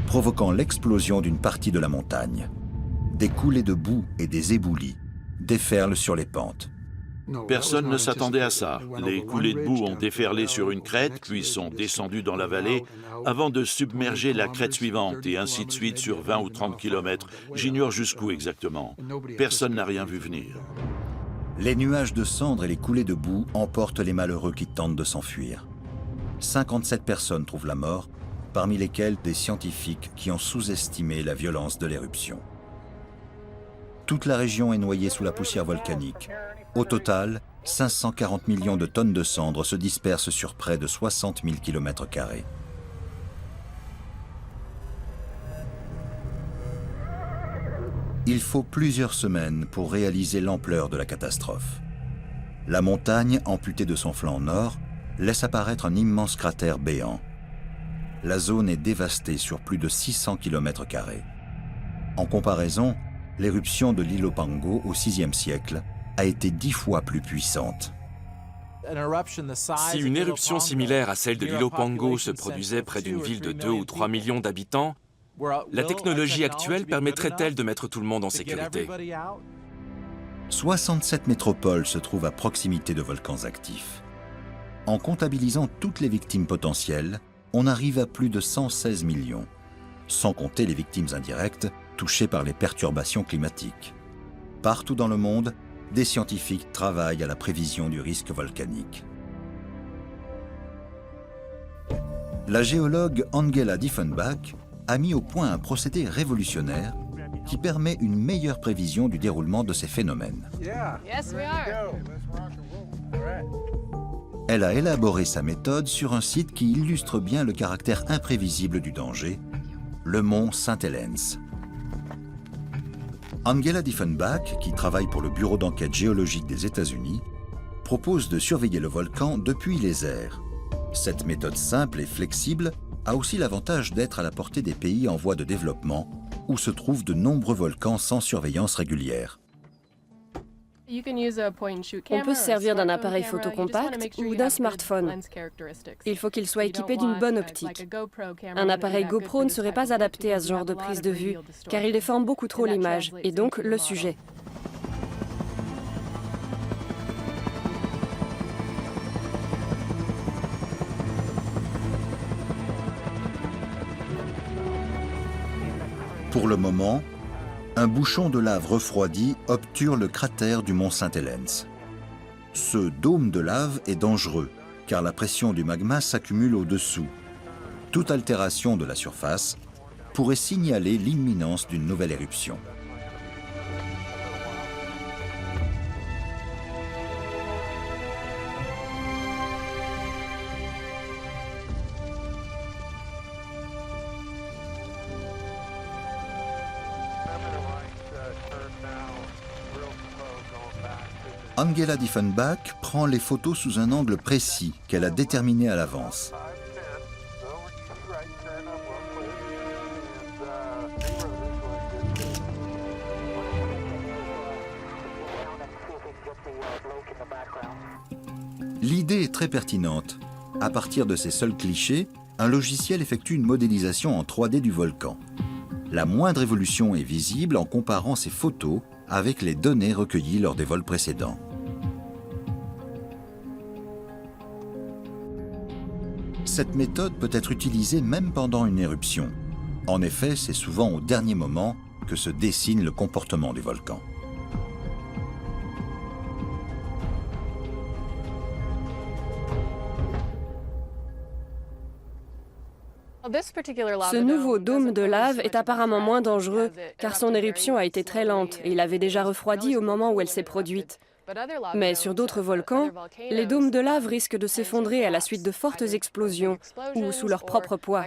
provoquant l'explosion d'une partie de la montagne. Des coulées de boue et des éboulis déferlent sur les pentes. Personne ne s'attendait à ça. Les coulées de boue ont déferlé sur une crête, puis sont descendues dans la vallée, avant de submerger la crête suivante, et ainsi de suite sur 20 ou 30 km. J'ignore jusqu'où exactement. Personne n'a rien vu venir. Les nuages de cendres et les coulées de boue emportent les malheureux qui tentent de s'enfuir. 57 personnes trouvent la mort, parmi lesquelles des scientifiques qui ont sous-estimé la violence de l'éruption. Toute la région est noyée sous la poussière volcanique. Au total, 540 millions de tonnes de cendres se dispersent sur près de 60 000 km². Il faut plusieurs semaines pour réaliser l'ampleur de la catastrophe. La montagne, amputée de son flanc nord, laisse apparaître un immense cratère béant. La zone est dévastée sur plus de 600 km². En comparaison, l'éruption de l'Ilopango au VIe siècle a été 10 fois plus puissante. Si une éruption similaire à celle de l'Ilopango se produisait près d'une ville de 2 ou 3 millions d'habitants, la technologie actuelle permettrait-elle de mettre tout le monde en sécurité? 67 métropoles se trouvent à proximité de volcans actifs. En comptabilisant toutes les victimes potentielles, on arrive à plus de 116 millions, sans compter les victimes indirectes touchées par les perturbations climatiques. Partout dans le monde, des scientifiques travaillent à la prévision du risque volcanique. La géologue Angela Diefenbach a mis au point un procédé révolutionnaire qui permet une meilleure prévision du déroulement de ces phénomènes. Elle a élaboré sa méthode sur un site qui illustre bien le caractère imprévisible du danger, le mont Saint-Helens. Angela Diefenbach, qui travaille pour le Bureau d'enquête géologique des États-Unis, propose de surveiller le volcan depuis les airs. Cette méthode simple et flexible a aussi l'avantage d'être à la portée des pays en voie de développement, où se trouvent de nombreux volcans sans surveillance régulière. On peut se servir d'un appareil photo compact ou d'un smartphone. Il faut qu'il soit équipé d'une bonne optique. Un appareil GoPro ne serait pas adapté à ce genre de prise de vue, car il déforme beaucoup trop l'image, et donc le sujet. Pour le moment, un bouchon de lave refroidi obture le cratère du mont Saint-Helens. Ce dôme de lave est dangereux, car la pression du magma s'accumule au-dessous. Toute altération de la surface pourrait signaler l'imminence d'une nouvelle éruption. Angela Diefenbach prend les photos sous un angle précis qu'elle a déterminé à l'avance. L'idée est très pertinente. À partir de ces seuls clichés, un logiciel effectue une modélisation en 3D du volcan. La moindre évolution est visible en comparant ces photos avec les données recueillies lors des vols précédents. Cette méthode peut être utilisée même pendant une éruption. En effet, c'est souvent au dernier moment que se dessine le comportement du volcan. Ce nouveau dôme de lave est apparemment moins dangereux, car son éruption a été très lente et il avait déjà refroidi au moment où elle s'est produite. Mais sur d'autres volcans, les dômes de lave risquent de s'effondrer à la suite de fortes explosions ou sous leur propre poids.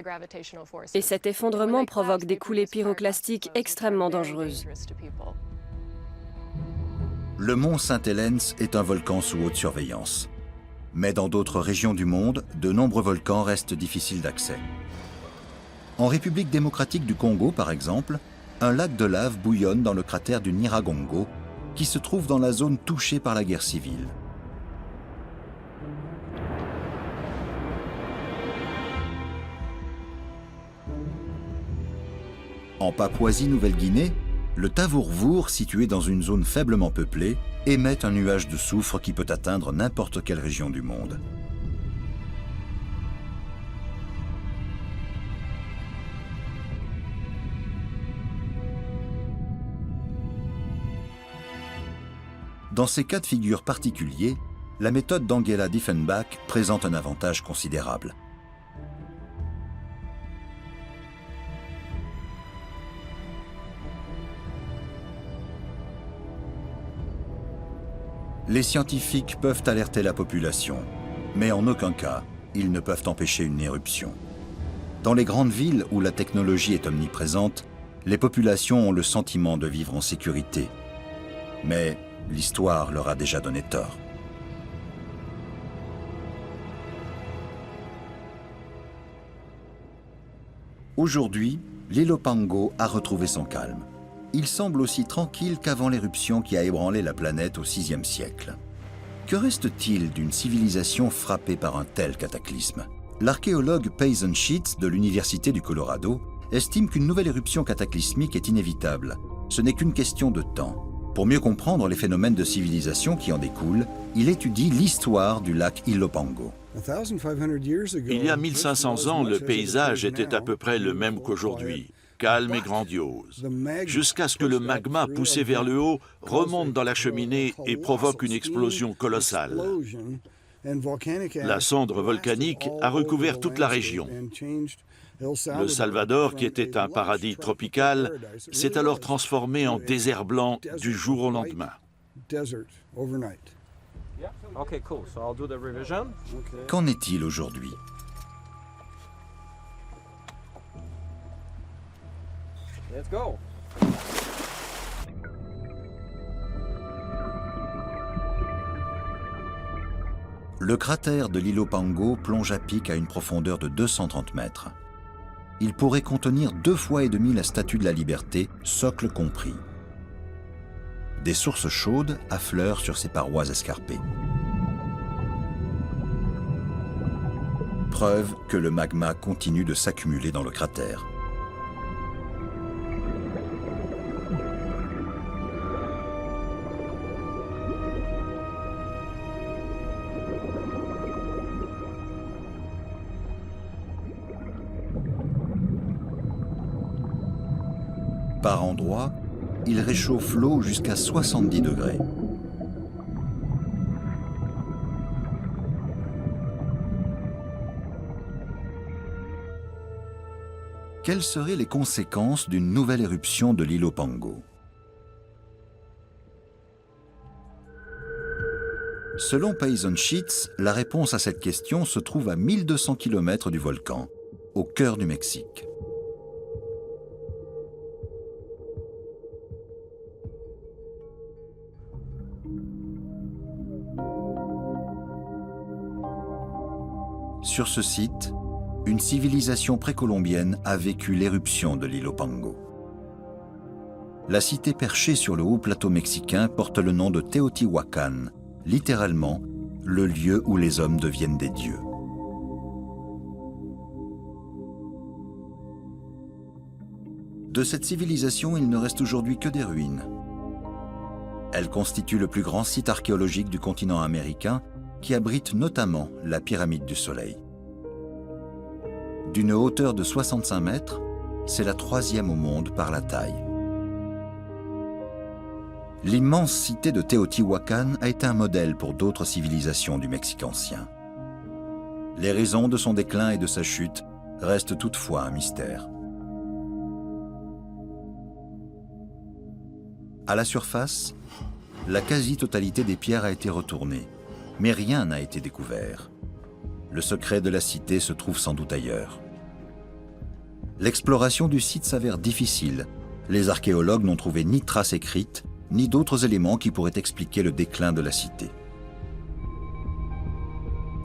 Et cet effondrement provoque des coulées pyroclastiques extrêmement dangereuses. Le mont Saint-Helens est un volcan sous haute surveillance. Mais dans d'autres régions du monde, de nombreux volcans restent difficiles d'accès. En République démocratique du Congo, par exemple, un lac de lave bouillonne dans le cratère du Nyiragongo, qui se trouve dans la zone touchée par la guerre civile. En Papouasie-Nouvelle-Guinée, le Tavourvour, situé dans une zone faiblement peuplée, émet un nuage de soufre qui peut atteindre n'importe quelle région du monde. Dans ces cas de figure particuliers, la méthode d'Angela Diefenbach présente un avantage considérable. Les scientifiques peuvent alerter la population, mais en aucun cas, ils ne peuvent empêcher une éruption. Dans les grandes villes où la technologie est omniprésente, les populations ont le sentiment de vivre en sécurité. Mais l'histoire leur a déjà donné tort. Aujourd'hui, l'Ilopango a retrouvé son calme. Il semble aussi tranquille qu'avant l'éruption qui a ébranlé la planète au VIe siècle. Que reste-t-il d'une civilisation frappée par un tel cataclysme? L'archéologue Payson Sheets de l'Université du Colorado estime qu'une nouvelle éruption cataclysmique est inévitable. Ce n'est qu'une question de temps. Pour mieux comprendre les phénomènes de civilisation qui en découlent, il étudie l'histoire du lac Ilopango. Il y a 1500 ans, le paysage était à peu près le même qu'aujourd'hui, calme et grandiose, jusqu'à ce que le magma poussé vers le haut remonte dans la cheminée et provoque une explosion colossale. La cendre volcanique a recouvert toute la région. Le Salvador, qui était un paradis tropical, s'est alors transformé en désert blanc du jour au lendemain. Qu'en est-il aujourd'hui? Le cratère de l'Ilopango plonge à pic à une profondeur de 230 mètres. Il pourrait contenir 2,5 fois la Statue de la Liberté, socle compris. Des sources chaudes affleurent sur ses parois escarpées. Preuve que le magma continue de s'accumuler dans le cratère. Par endroits, il réchauffe l'eau jusqu'à 70 degrés. Quelles seraient les conséquences d'une nouvelle éruption de l'Ilopango? Selon Payson Sheets, la réponse à cette question se trouve à 1200 km du volcan, au cœur du Mexique. Sur ce site, une civilisation précolombienne a vécu l'éruption de l'Ilopango. La cité perchée sur le haut plateau mexicain porte le nom de Teotihuacan, littéralement le lieu où les hommes deviennent des dieux. De cette civilisation, il ne reste aujourd'hui que des ruines. Elle constitue le plus grand site archéologique du continent américain, qui abrite notamment la pyramide du Soleil. D'une hauteur de 65 mètres, c'est la 3e au monde par la taille. L'immense cité de Teotihuacan a été un modèle pour d'autres civilisations du Mexique ancien. Les raisons de son déclin et de sa chute restent toutefois un mystère. À la surface, la quasi-totalité des pierres a été retournée, mais rien n'a été découvert. Le secret de la cité se trouve sans doute ailleurs. L'exploration du site s'avère difficile. Les archéologues n'ont trouvé ni traces écrites, ni d'autres éléments qui pourraient expliquer le déclin de la cité.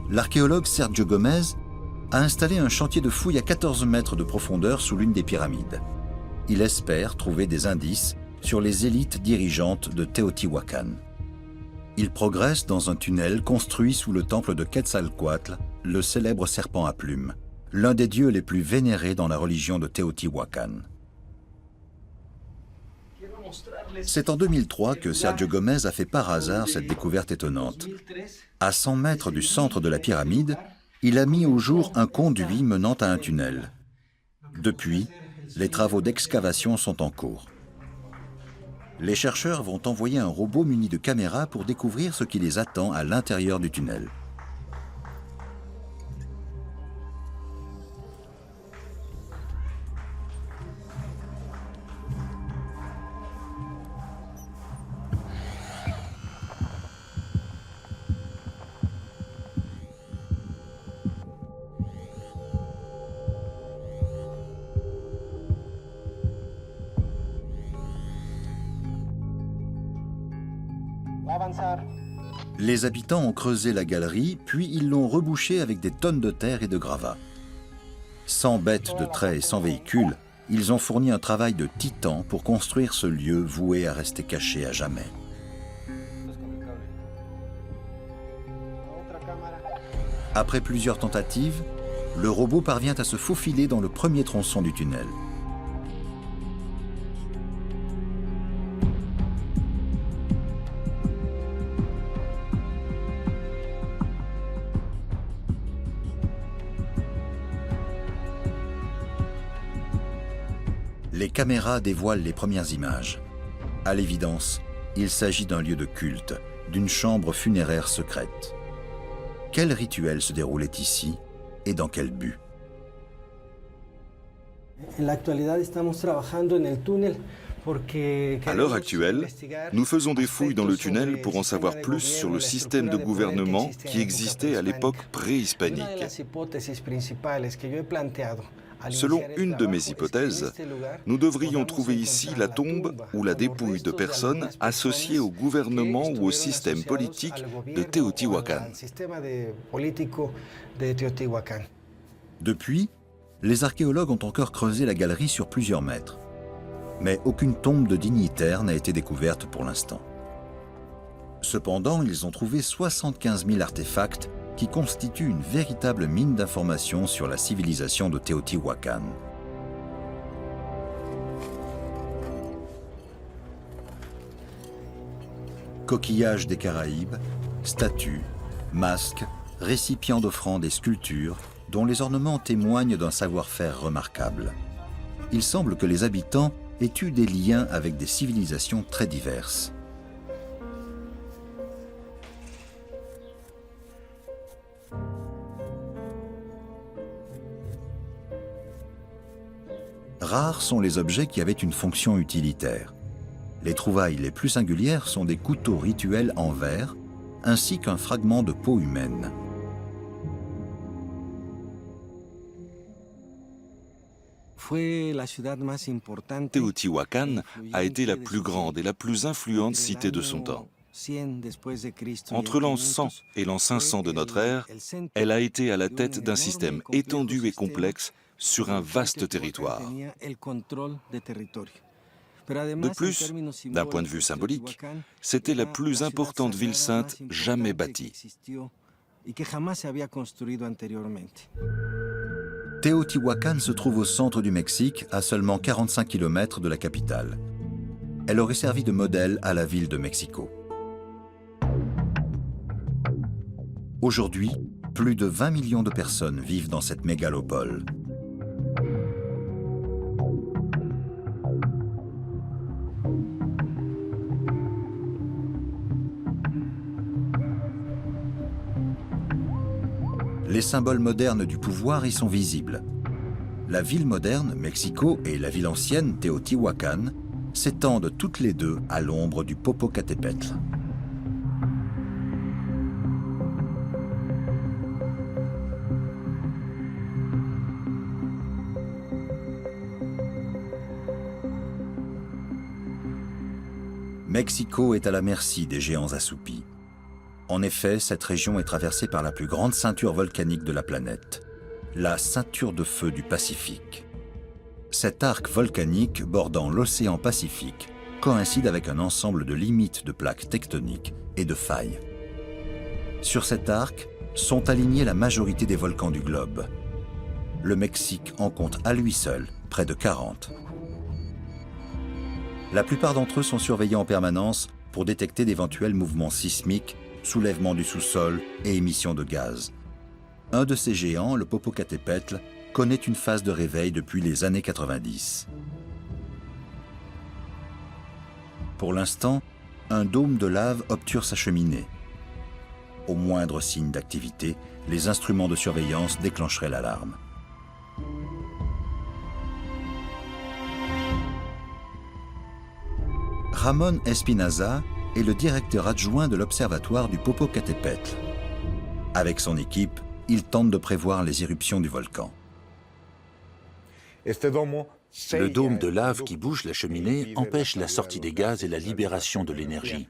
L'archéologue Sergio Gomez a installé un chantier de fouilles à 14 mètres de profondeur sous l'une des pyramides. Il espère trouver des indices sur les élites dirigeantes de Teotihuacan. Il progresse dans un tunnel construit sous le temple de Quetzalcoatl, le célèbre serpent à plumes, l'un des dieux les plus vénérés dans la religion de Teotihuacan. C'est en 2003 que Sergio Gomez a fait par hasard cette découverte étonnante. À 100 mètres du centre de la pyramide, il a mis au jour un conduit menant à un tunnel. Depuis, les travaux d'excavation sont en cours. Les chercheurs vont envoyer un robot muni de caméras pour découvrir ce qui les attend à l'intérieur du tunnel. Les habitants ont creusé la galerie, puis ils l'ont rebouchée avec des tonnes de terre et de gravats. Sans bêtes de trait et sans véhicule, ils ont fourni un travail de titan pour construire ce lieu voué à rester caché à jamais. Après plusieurs tentatives, le robot parvient à se faufiler dans le premier tronçon du tunnel. Les caméras dévoilent les premières images. À l'évidence, il s'agit d'un lieu de culte, d'une chambre funéraire secrète. Quel rituel se déroulait ici et dans quel but? À l'heure actuelle, nous faisons des fouilles dans le tunnel pour en savoir plus sur le système de gouvernement qui existait à l'époque préhispanique. Selon une de mes hypothèses, nous devrions trouver ici la tombe ou la dépouille de personnes associées au gouvernement ou au système politique de Teotihuacan. Depuis, les archéologues ont encore creusé la galerie sur plusieurs mètres. Mais aucune tombe de dignitaire n'a été découverte pour l'instant. Cependant, ils ont trouvé 75 000 artefacts qui constituent une véritable mine d'informations sur la civilisation de Teotihuacan. Coquillages des Caraïbes, statues, masques, récipients d'offrandes et sculptures, dont les ornements témoignent d'un savoir-faire remarquable. Il semble que les habitants aient eu des liens avec des civilisations très diverses. Rares sont les objets qui avaient une fonction utilitaire. Les trouvailles les plus singulières sont des couteaux rituels en verre, ainsi qu'un fragment de peau humaine. Teotihuacan a été la plus grande et la plus influente cité de son temps. Entre l'an 100 et l'an 500 de notre ère, elle a été à la tête d'un système étendu et complexe sur un vaste territoire. De plus, d'un point de vue symbolique, c'était la plus importante ville sainte jamais bâtie. Teotihuacan se trouve au centre du Mexique, à seulement 45 km de la capitale. Elle aurait servi de modèle à la ville de Mexico. Aujourd'hui, plus de 20 millions de personnes vivent dans cette mégalopole. Les symboles modernes du pouvoir y sont visibles. La ville moderne, Mexico, et la ville ancienne, Teotihuacan, s'étendent toutes les deux à l'ombre du Popocatépetl. Mexico est à la merci des géants assoupis. En effet, cette région est traversée par la plus grande ceinture volcanique de la planète, la ceinture de feu du Pacifique. Cet arc volcanique bordant l'océan Pacifique coïncide avec un ensemble de limites de plaques tectoniques et de failles. Sur cet arc sont alignés la majorité des volcans du globe. Le Mexique en compte à lui seul près de 40. La plupart d'entre eux sont surveillés en permanence pour détecter d'éventuels mouvements sismiques, soulèvement du sous-sol et émission de gaz. Un de ces géants, le Popocatépetl, connaît une phase de réveil depuis les années 90. Pour l'instant, un dôme de lave obture sa cheminée. Au moindre signe d'activité, les instruments de surveillance déclencheraient l'alarme. Ramón Espinaza est le directeur adjoint de l'observatoire du Popocatépetl. Avec son équipe, il tente de prévoir les éruptions du volcan. Le dôme de lave qui bouge la cheminée empêche la sortie des gaz et la libération de l'énergie.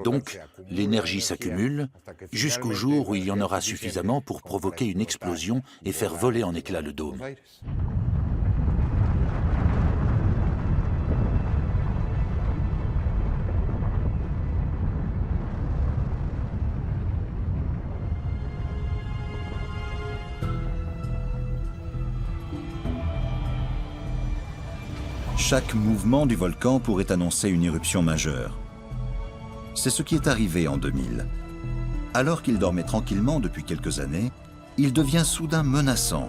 Donc, l'énergie s'accumule jusqu'au jour où il y en aura suffisamment pour provoquer une explosion et faire voler en éclats le dôme. Chaque mouvement du volcan pourrait annoncer une éruption majeure. C'est ce qui est arrivé en 2000. Alors qu'il dormait tranquillement depuis quelques années, il devient soudain menaçant.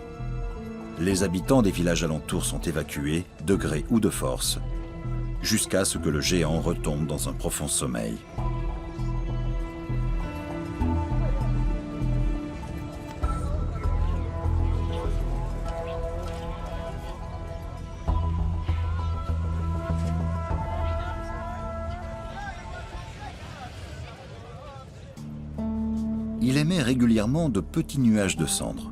Les habitants des villages alentours sont évacués, de gré ou de force, jusqu'à ce que le géant retombe dans un profond sommeil. Il émet régulièrement de petits nuages de cendres.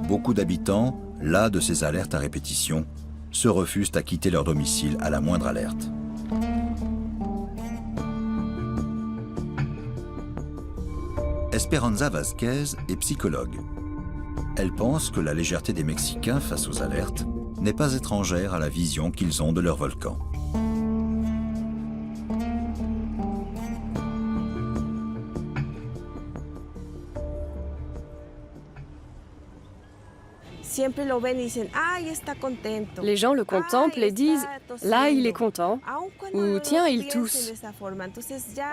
Beaucoup d'habitants, las de ces alertes à répétition, se refusent à quitter leur domicile à la moindre alerte. Esperanza Vázquez est psychologue. Elle pense que la légèreté des Mexicains face aux alertes n'est pas étrangère à la vision qu'ils ont de leur volcan. Les gens le contemplent et disent « là, il est content » ou « tiens, il tousse ».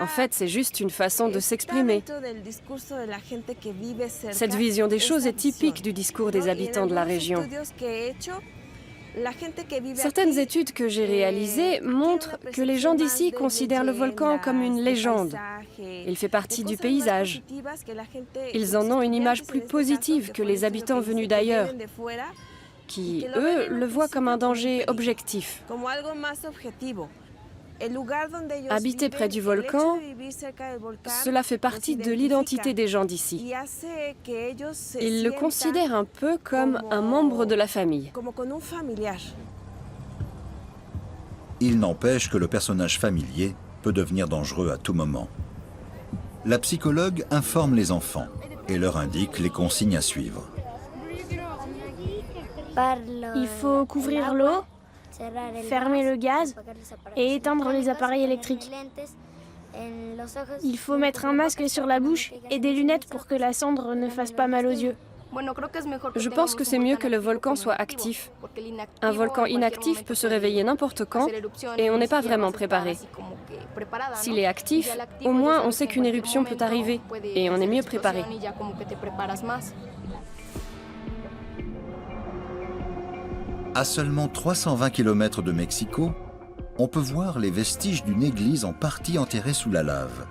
En fait, c'est juste une façon de s'exprimer. Cette vision des choses est typique du discours des habitants de la région. Certaines études que j'ai réalisées montrent que les gens d'ici considèrent le volcan comme une légende. Il fait partie du paysage. Ils en ont une image plus positive que les habitants venus d'ailleurs, qui, eux, le voient comme un danger objectif. Habiter près du volcan, cela fait partie de l'identité des gens d'ici. Ils le considèrent un peu comme un membre de la famille. Il n'empêche que le personnage familier peut devenir dangereux à tout moment. La psychologue informe les enfants et leur indique les consignes à suivre. Il faut couvrir l'eau, fermer le gaz et éteindre les appareils électriques. Il faut mettre un masque sur la bouche et des lunettes pour que la cendre ne fasse pas mal aux yeux. Je pense que c'est mieux que le volcan soit actif. Un volcan inactif peut se réveiller n'importe quand et on n'est pas vraiment préparé. S'il est actif, au moins on sait qu'une éruption peut arriver et on est mieux préparé. À seulement 320 km de Mexico, on peut voir les vestiges d'une église en partie enterrée sous la lave.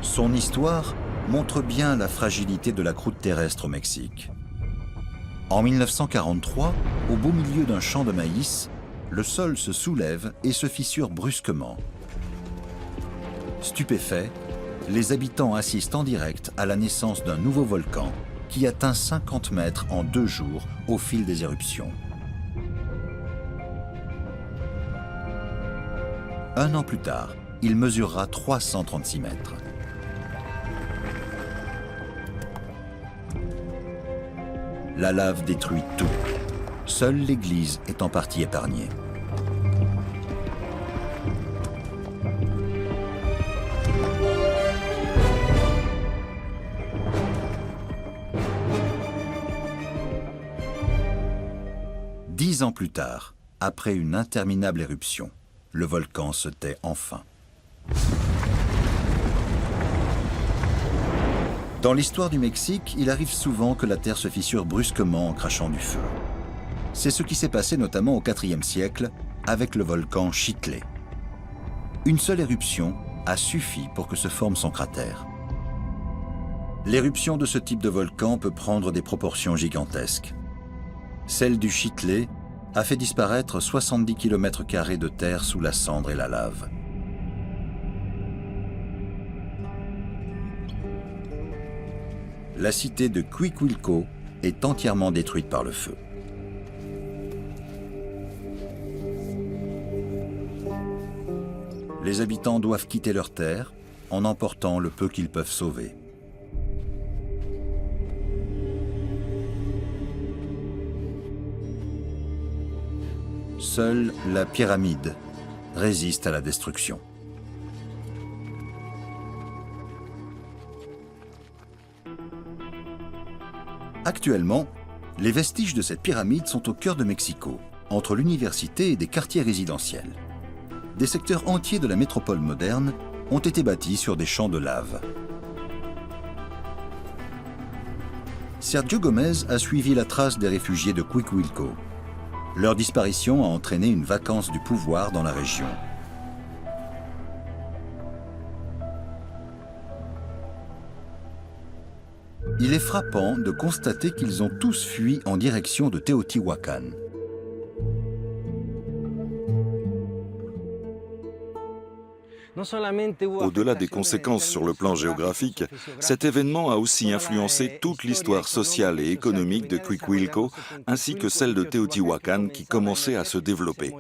Son histoire montre bien la fragilité de la croûte terrestre au Mexique. En 1943, au beau milieu d'un champ de maïs, le sol se soulève et se fissure brusquement. Stupéfaits, les habitants assistent en direct à la naissance d'un nouveau volcan qui atteint 50 mètres en 2 jours au fil des éruptions. Un an plus tard, il mesurera 336 mètres. La lave détruit tout. Seule l'église est en partie épargnée. Dix ans plus tard, après une interminable éruption, le volcan se tait enfin. Dans l'histoire du Mexique, il arrive souvent que la terre se fissure brusquement en crachant du feu. C'est ce qui s'est passé notamment au IVe siècle avec le volcan Chitlé. Une seule éruption a suffi pour que se forme son cratère. L'éruption de ce type de volcan peut prendre des proportions gigantesques. Celle du Chitlé a fait disparaître 70 km² de terre sous la cendre et la lave. La cité de Cuicuilco est entièrement détruite par le feu. Les habitants doivent quitter leurs terres en emportant le peu qu'ils peuvent sauver. Seule la pyramide résiste à la destruction. Actuellement, Les vestiges de cette pyramide sont au cœur de Mexico, entre l'université et des quartiers résidentiels. Des secteurs entiers de la métropole moderne ont été bâtis sur des champs de lave. Sergio Gomez a suivi la trace des réfugiés de Cuicuilco. Leur disparition a entraîné une vacance du pouvoir dans la région. Il est frappant de constater qu'ils ont tous fui en direction de Teotihuacan. Au-delà des conséquences sur le plan géographique, cet événement a aussi influencé toute l'histoire sociale et économique de Cuicuilco, ainsi que celle de Teotihuacan qui commençait à se développer.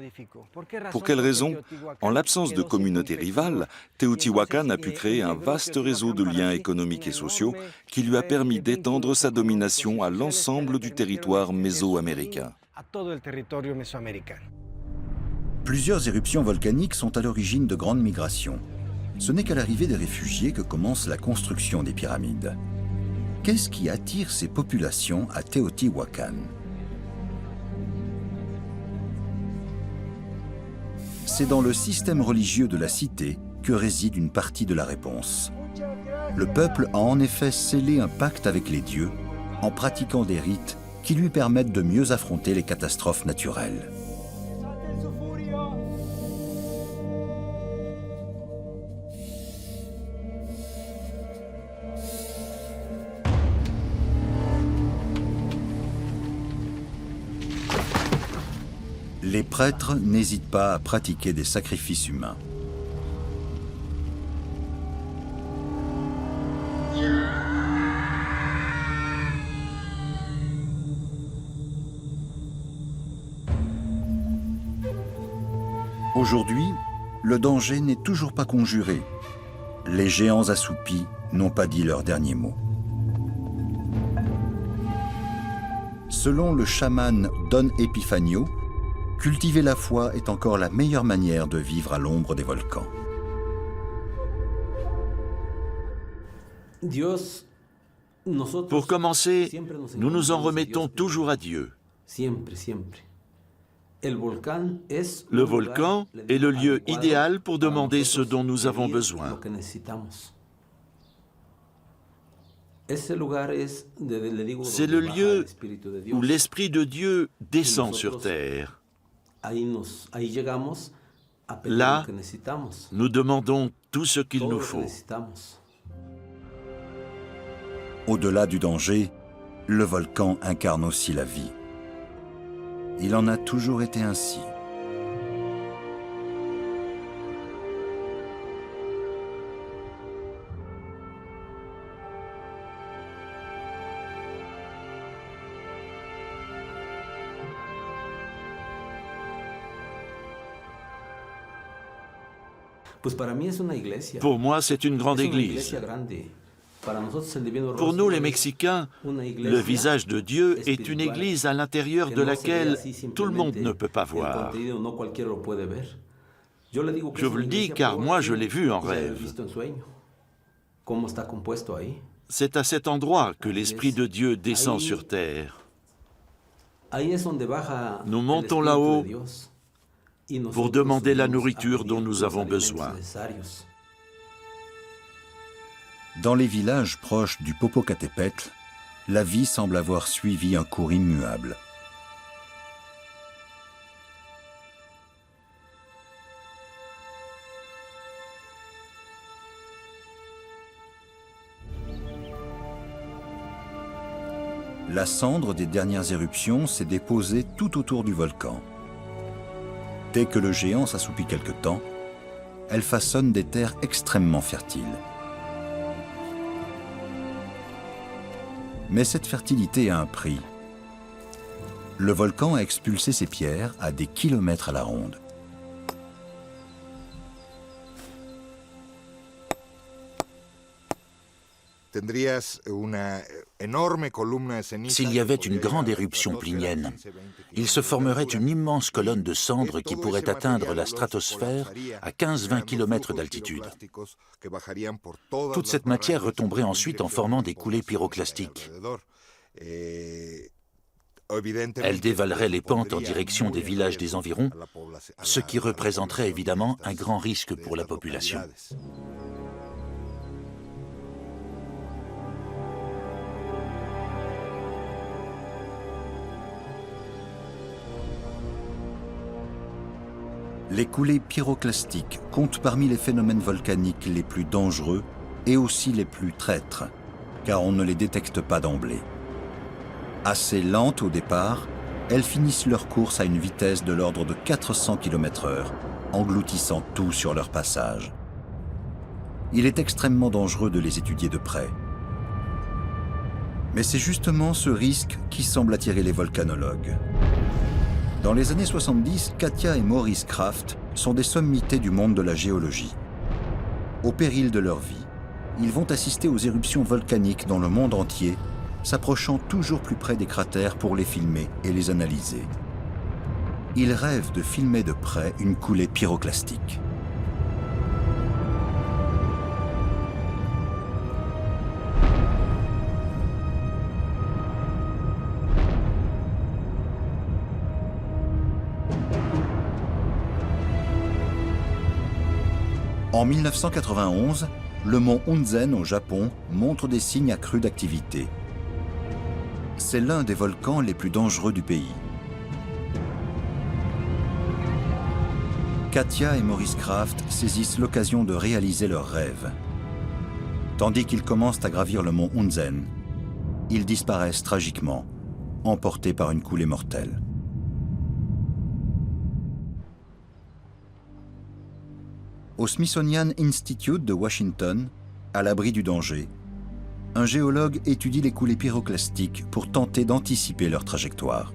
Pour quelle raison? En l'absence de communautés rivales, Teotihuacan a pu créer un vaste réseau de liens économiques et sociaux qui lui a permis d'étendre sa domination à l'ensemble du territoire mésoaméricain. Plusieurs éruptions volcaniques sont à l'origine de grandes migrations. Ce n'est qu'à l'arrivée des réfugiés que commence la construction des pyramides. Qu'est-ce qui attire ces populations à Teotihuacan? C'est dans le système religieux de la cité que réside une partie de la réponse. Le peuple a en effet scellé un pacte avec les dieux en pratiquant des rites qui lui permettent de mieux affronter les catastrophes naturelles. Les prêtres n'hésitent pas à pratiquer des sacrifices humains. Aujourd'hui, le danger n'est toujours pas conjuré. Les géants assoupis n'ont pas dit leur dernier mot. Selon le chaman Don Epifanio, cultiver la foi est encore la meilleure manière de vivre à l'ombre des volcans. Pour commencer, nous nous en remettons toujours à Dieu. Le volcan est le lieu idéal pour demander ce dont nous avons besoin. C'est le lieu où l'Esprit de Dieu descend sur terre. Là, nous demandons tout ce qu'il nous faut. Au-delà du danger, le volcan incarne aussi la vie. Il en a toujours été ainsi. Pour moi, c'est une grande église. Pour nous, les Mexicains, le visage de Dieu est une église à l'intérieur de laquelle tout le monde ne peut pas voir. Je vous le dis car moi, je l'ai vu en rêve. C'est à cet endroit que l'Esprit de Dieu descend sur terre. Nous montons là-haut pour demander la nourriture dont nous avons besoin. Dans les villages proches du Popocatépetl, la vie semble avoir suivi un cours immuable. La cendre des dernières éruptions s'est déposée tout autour du volcan. Dès que le géant s'assoupit quelque temps, elle façonne des terres extrêmement fertiles. Mais cette fertilité a un prix. Le volcan a expulsé ses pierres à des kilomètres à la ronde. S'il y avait une grande éruption plinienne, il se formerait une immense colonne de cendres qui pourrait atteindre la stratosphère à 15-20 km d'altitude. Toute cette matière retomberait ensuite en formant des coulées pyroclastiques. Elle dévalerait les pentes en direction des villages des environs, ce qui représenterait évidemment un grand risque pour la population. Les coulées pyroclastiques comptent parmi les phénomènes volcaniques les plus dangereux et aussi les plus traîtres, car on ne les détecte pas d'emblée. Assez lentes au départ, elles finissent leur course à une vitesse de l'ordre de 400 km/h, engloutissant tout sur leur passage. Il est extrêmement dangereux de les étudier de près. Mais c'est justement ce risque qui semble attirer les volcanologues. Dans les années 70, Katia et Maurice Kraft sont des sommités du monde de la géologie. Au péril de leur vie, ils vont assister aux éruptions volcaniques dans le monde entier, s'approchant toujours plus près des cratères pour les filmer et les analyser. Ils rêvent de filmer de près une coulée pyroclastique. En 1991, le mont Hunzen au Japon montre des signes accrus d'activité. C'est l'un des volcans les plus dangereux du pays. Katia et Maurice Kraft saisissent l'occasion de réaliser leur rêve. Tandis qu'ils commencent à gravir le mont Hunzen, ils disparaissent tragiquement, emportés par une coulée mortelle. Au Smithsonian Institute de Washington, à l'abri du danger, un géologue étudie les coulées pyroclastiques pour tenter d'anticiper leur trajectoire.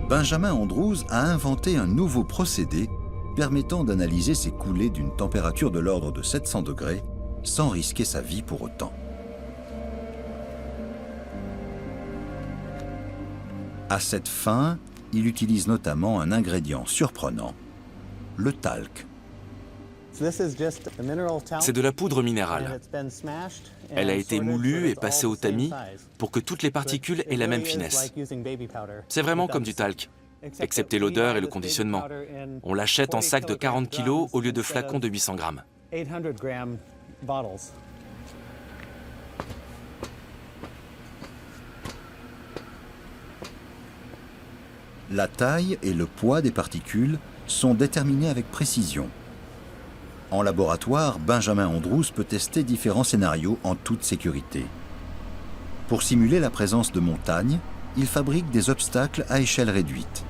Benjamin Andrews a inventé un nouveau procédé permettant d'analyser ces coulées d'une température de l'ordre de 700 degrés sans risquer sa vie pour autant. À cette fin, il utilise notamment un ingrédient surprenant, le talc. C'est de la poudre minérale. Elle a été moulue et passée au tamis pour que toutes les particules aient la même finesse. C'est vraiment comme du talc, excepté l'odeur et le conditionnement. On l'achète en sac de 40 kg au lieu de flacons de 800 grammes. La taille et le poids des particules sont déterminés avec précision. En laboratoire, Benjamin Andrews peut tester différents scénarios en toute sécurité. Pour simuler la présence de montagnes, il fabrique des obstacles à échelle réduite.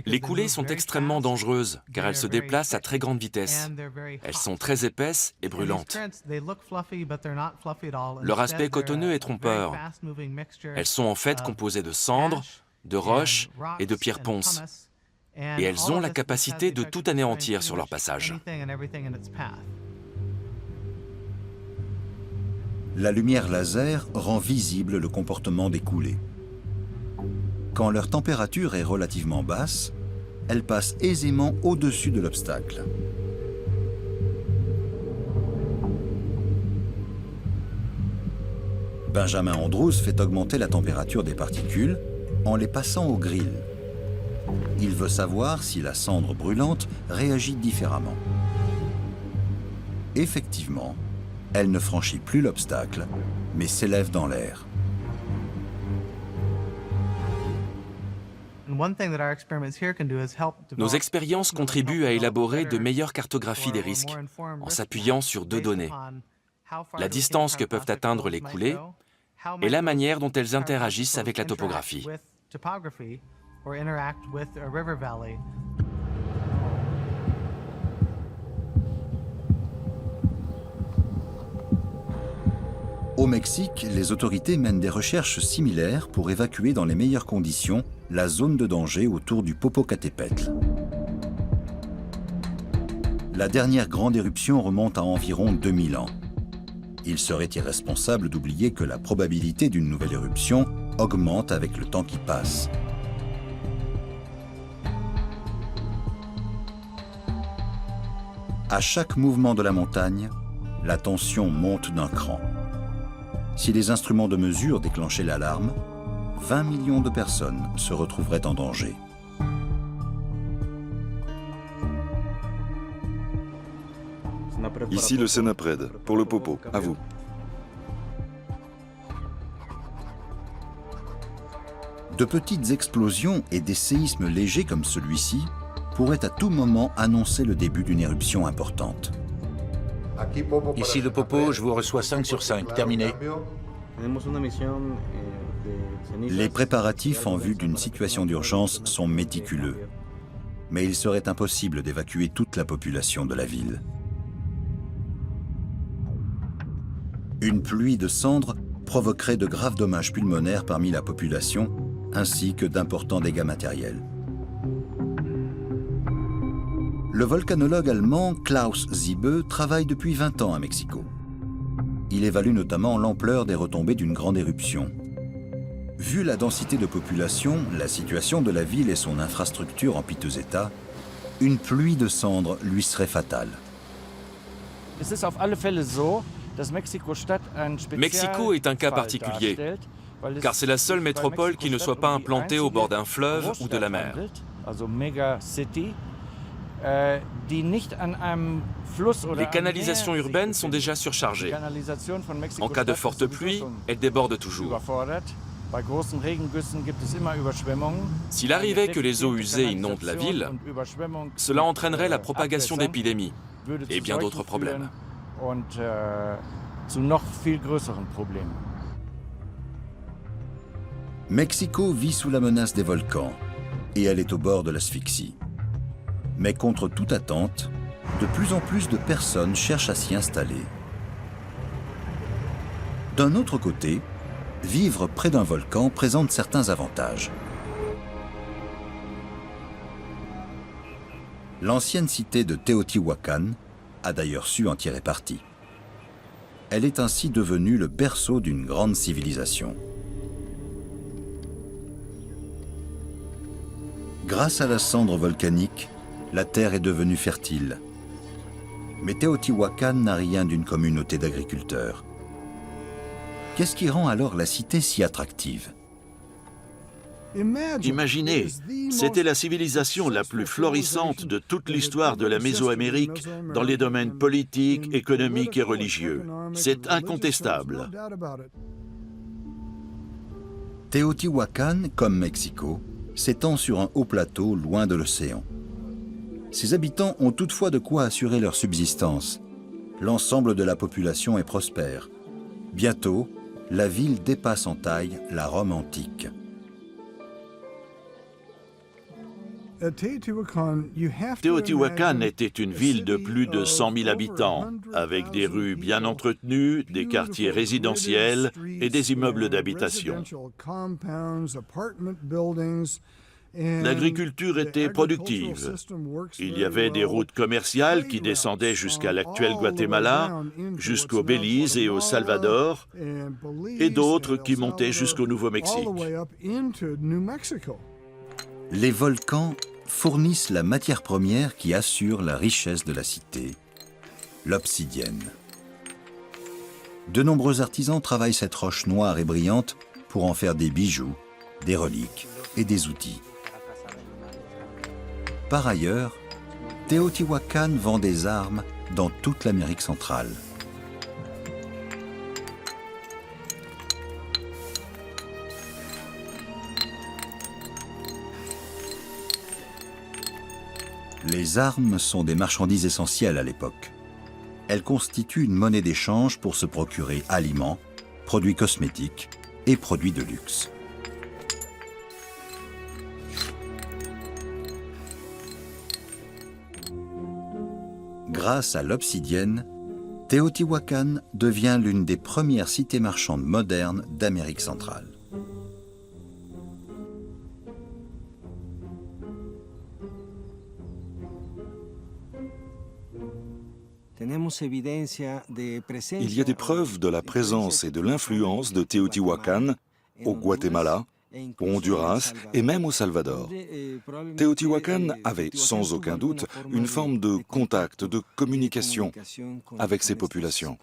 Les coulées sont extrêmement dangereuses car elles se déplacent à très grande vitesse. Elles sont très épaisses et brûlantes. Leur aspect cotonneux est trompeur. Elles sont en fait composées de cendres, de roches et de pierres ponces. Et elles ont la capacité de tout anéantir sur leur passage. La lumière laser rend visible le comportement des coulées. Quand leur température est relativement basse, elles passent aisément au-dessus de l'obstacle. Benjamin Andrews fait augmenter la température des particules en les passant au grill. Il veut savoir si la cendre brûlante réagit différemment. Effectivement, elle ne franchit plus l'obstacle, mais s'élève dans l'air. Nos expériences contribuent à élaborer de meilleures cartographies des risques, en s'appuyant sur deux données: la distance que peuvent atteindre les coulées et la manière dont elles interagissent avec la topographie. Au Mexique, les autorités mènent des recherches similaires pour évacuer dans les meilleures conditions la zone de danger autour du Popocatépetl. La dernière grande éruption remonte à environ 2000 ans. Il serait irresponsable d'oublier que la probabilité d'une nouvelle éruption augmente avec le temps qui passe. À chaque mouvement de la montagne, la tension monte d'un cran. Si les instruments de mesure déclenchaient l'alarme, 20 millions de personnes se retrouveraient en danger. Ici le Senapred, pour le Popo, à vous. De petites explosions et des séismes légers comme celui-ci pourraient à tout moment annoncer le début d'une éruption importante. Ici le Popo, je vous reçois 5 sur 5, terminé. Les préparatifs en vue d'une situation d'urgence sont méticuleux, mais il serait impossible d'évacuer toute la population de la ville. Une pluie de cendres provoquerait de graves dommages pulmonaires parmi la population, ainsi que d'importants dégâts matériels. Le volcanologue allemand Klaus Ziebe travaille depuis 20 ans à Mexico. Il évalue notamment l'ampleur des retombées d'une grande éruption. Vu la densité de population, la situation de la ville et son infrastructure en piteux état, une pluie de cendres lui serait fatale. Mexico est un cas particulier, car c'est la seule métropole qui ne soit pas implantée au bord d'un fleuve ou de la mer. Les canalisations urbaines sont déjà surchargées. En cas de forte pluie, elles débordent toujours. S'il arrivait que les eaux usées inondent la ville, cela entraînerait la propagation d'épidémies et bien d'autres problèmes. Mexico vit sous la menace des volcans et elle est au bord de l'asphyxie. Mais contre toute attente, de plus en plus de personnes cherchent à s'y installer. D'un autre côté, vivre près d'un volcan présente certains avantages. L'ancienne cité de Teotihuacan a d'ailleurs su en tirer parti. Elle est ainsi devenue le berceau d'une grande civilisation. Grâce à la cendre volcanique, la terre est devenue fertile. Mais Teotihuacan n'a rien d'une communauté d'agriculteurs. Qu'est-ce qui rend alors la cité si attractive? Imaginez, c'était la civilisation la plus florissante de toute l'histoire de la Mésoamérique dans les domaines politiques, économiques et religieux. C'est incontestable. Teotihuacan, comme Mexico, s'étend sur un haut plateau loin de l'océan. Ses habitants ont toutefois de quoi assurer leur subsistance. L'ensemble de la population est prospère. Bientôt, la ville dépasse en taille la Rome antique. Teotihuacan était une ville de plus de 100 000 habitants, avec des rues bien entretenues, des quartiers résidentiels et des immeubles d'habitation. L'agriculture était productive. Il y avait des routes commerciales qui descendaient jusqu'à l'actuel Guatemala, jusqu'au Belize et au Salvador, et d'autres qui montaient jusqu'au Nouveau-Mexique. Les volcans fournissent la matière première qui assure la richesse de la cité, l'obsidienne. De nombreux artisans travaillent cette roche noire et brillante pour en faire des bijoux, des reliques et des outils. Par ailleurs, Teotihuacan vend des armes dans toute l'Amérique centrale. Les armes sont des marchandises essentielles à l'époque. Elles constituent une monnaie d'échange pour se procurer aliments, produits cosmétiques et produits de luxe. Grâce à l'obsidienne, Teotihuacan devient l'une des premières cités marchandes modernes d'Amérique centrale. Il y a des preuves de la présence et de l'influence de Teotihuacan au Guatemala, au Honduras et même au Salvador. Teotihuacan avait sans aucun doute une forme de contact, de communication avec ces populations.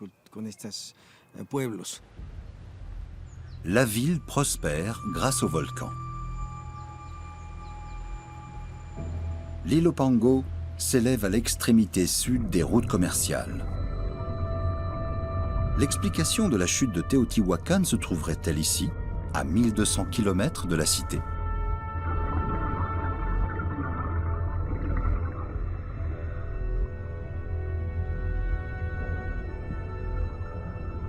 La ville prospère grâce au volcan. L'île Opango s'élève à l'extrémité sud des routes commerciales. L'explication de la chute de Teotihuacan se trouverait-elle ici, à 1200 km de la cité?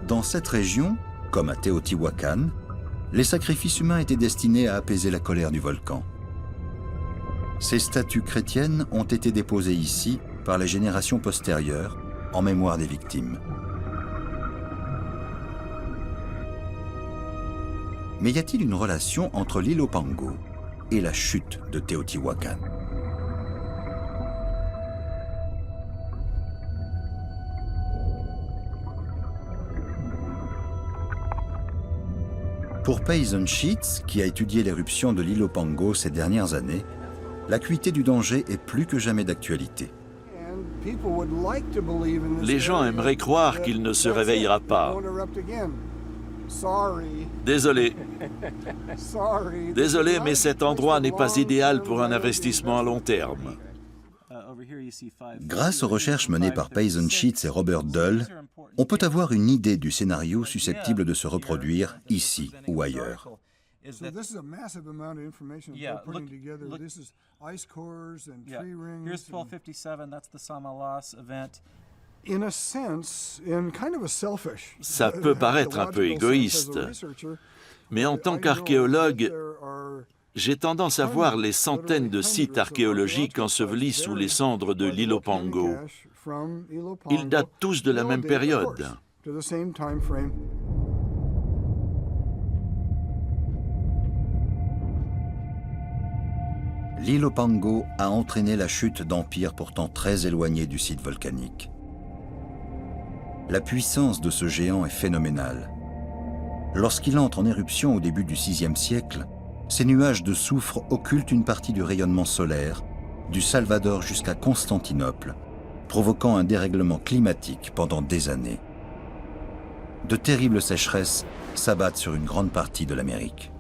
Dans cette région, comme à Teotihuacan, les sacrifices humains étaient destinés à apaiser la colère du volcan. Ces statues chrétiennes ont été déposées ici par les générations postérieures en mémoire des victimes. Mais y a-t-il une relation entre l'île Opango et la chute de Teotihuacan? Pour Payson Sheets, qui a étudié l'éruption de l'île Opango ces dernières années, l'acuité du danger est plus que jamais d'actualité. Les gens aimeraient croire qu'il ne se réveillera pas. Désolé. Désolé, mais cet endroit n'est pas idéal pour un investissement à long terme. Grâce aux recherches menées par Payson Sheets et Robert Dull, on peut avoir une idée du scénario susceptible de se reproduire ici ou ailleurs. Ça peut paraître un peu égoïste, mais en tant qu'archéologue, j'ai tendance à voir les centaines de sites archéologiques ensevelis sous les cendres de l'île Opango. Ils datent tous de la même période. L'île Opango a entraîné la chute d'empires pourtant très éloignés du site volcanique. La puissance de ce géant est phénoménale. Lorsqu'il entre en éruption au début du VIe siècle, ces nuages de soufre occultent une partie du rayonnement solaire, du Salvador jusqu'à Constantinople, provoquant un dérèglement climatique pendant des années. De terribles sécheresses s'abattent sur une grande partie de l'Amérique.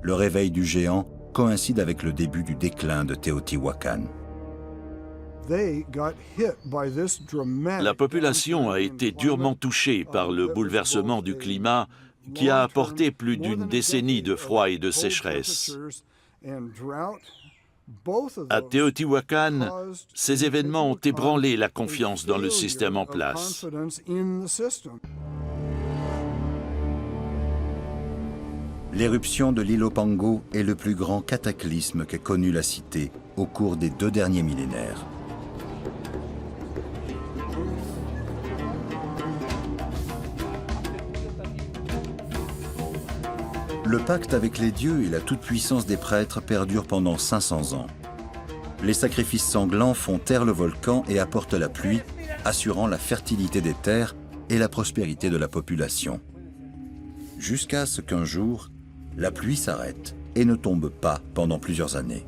Le réveil du géant coïncide avec le début du déclin de Teotihuacan. La population a été durement touchée par le bouleversement du climat qui a apporté plus d'une décennie de froid et de sécheresse. À Teotihuacan, ces événements ont ébranlé la confiance dans le système en place. L'éruption de l'île Opango est le plus grand cataclysme qu'ait connu la cité au cours des 2 derniers millénaires. Le pacte avec les dieux et la toute-puissance des prêtres perdurent pendant 500 ans. Les sacrifices sanglants font taire le volcan et apportent la pluie, assurant la fertilité des terres et la prospérité de la population. Jusqu'à ce qu'un jour, la pluie s'arrête et ne tombe pas pendant plusieurs années.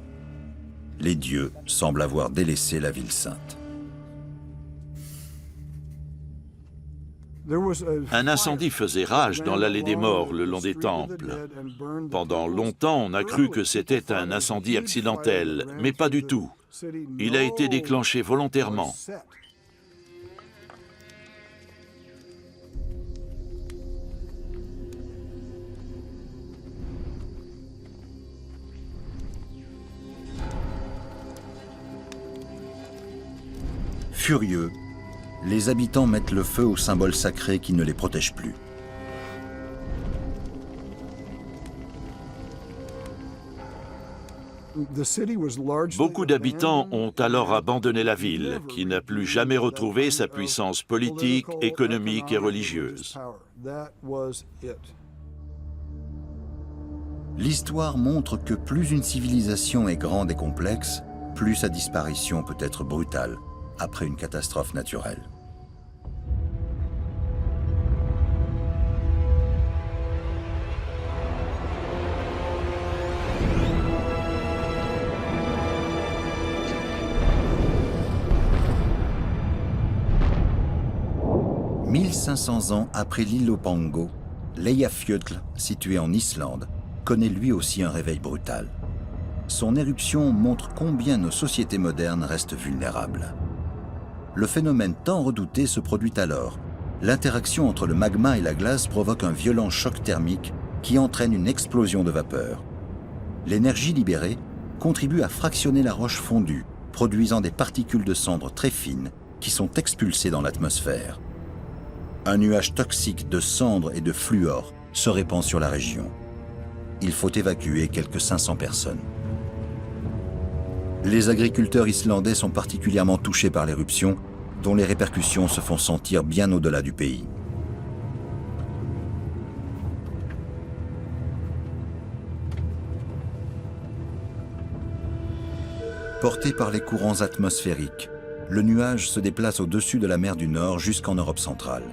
Les dieux semblent avoir délaissé la ville sainte. Un incendie faisait rage dans l'allée des morts le long des temples. Pendant longtemps, on a cru que c'était un incendie accidentel, mais pas du tout. Il a été déclenché volontairement. Furieux, les habitants mettent le feu au symbole sacré qui ne les protège plus. Beaucoup d'habitants ont alors abandonné la ville, qui n'a plus jamais retrouvé sa puissance politique, économique et religieuse. L'histoire montre que plus une civilisation est grande et complexe, plus sa disparition peut être brutale après une catastrophe naturelle. « 1500 ans après l'Ilopango, l'Eyjafjöll, situé en Islande, connaît lui aussi un réveil brutal. Son éruption montre combien nos sociétés modernes restent vulnérables. Le phénomène tant redouté se produit alors. L'interaction entre le magma et la glace provoque un violent choc thermique qui entraîne une explosion de vapeur. L'énergie libérée contribue à fractionner la roche fondue, produisant des particules de cendres très fines qui sont expulsées dans l'atmosphère. Un nuage toxique de cendres et de fluor se répand sur la région. Il faut évacuer quelques 500 personnes. Les agriculteurs islandais sont particulièrement touchés par l'éruption, dont les répercussions se font sentir bien au-delà du pays. Porté par les courants atmosphériques, le nuage se déplace au-dessus de la mer du Nord jusqu'en Europe centrale.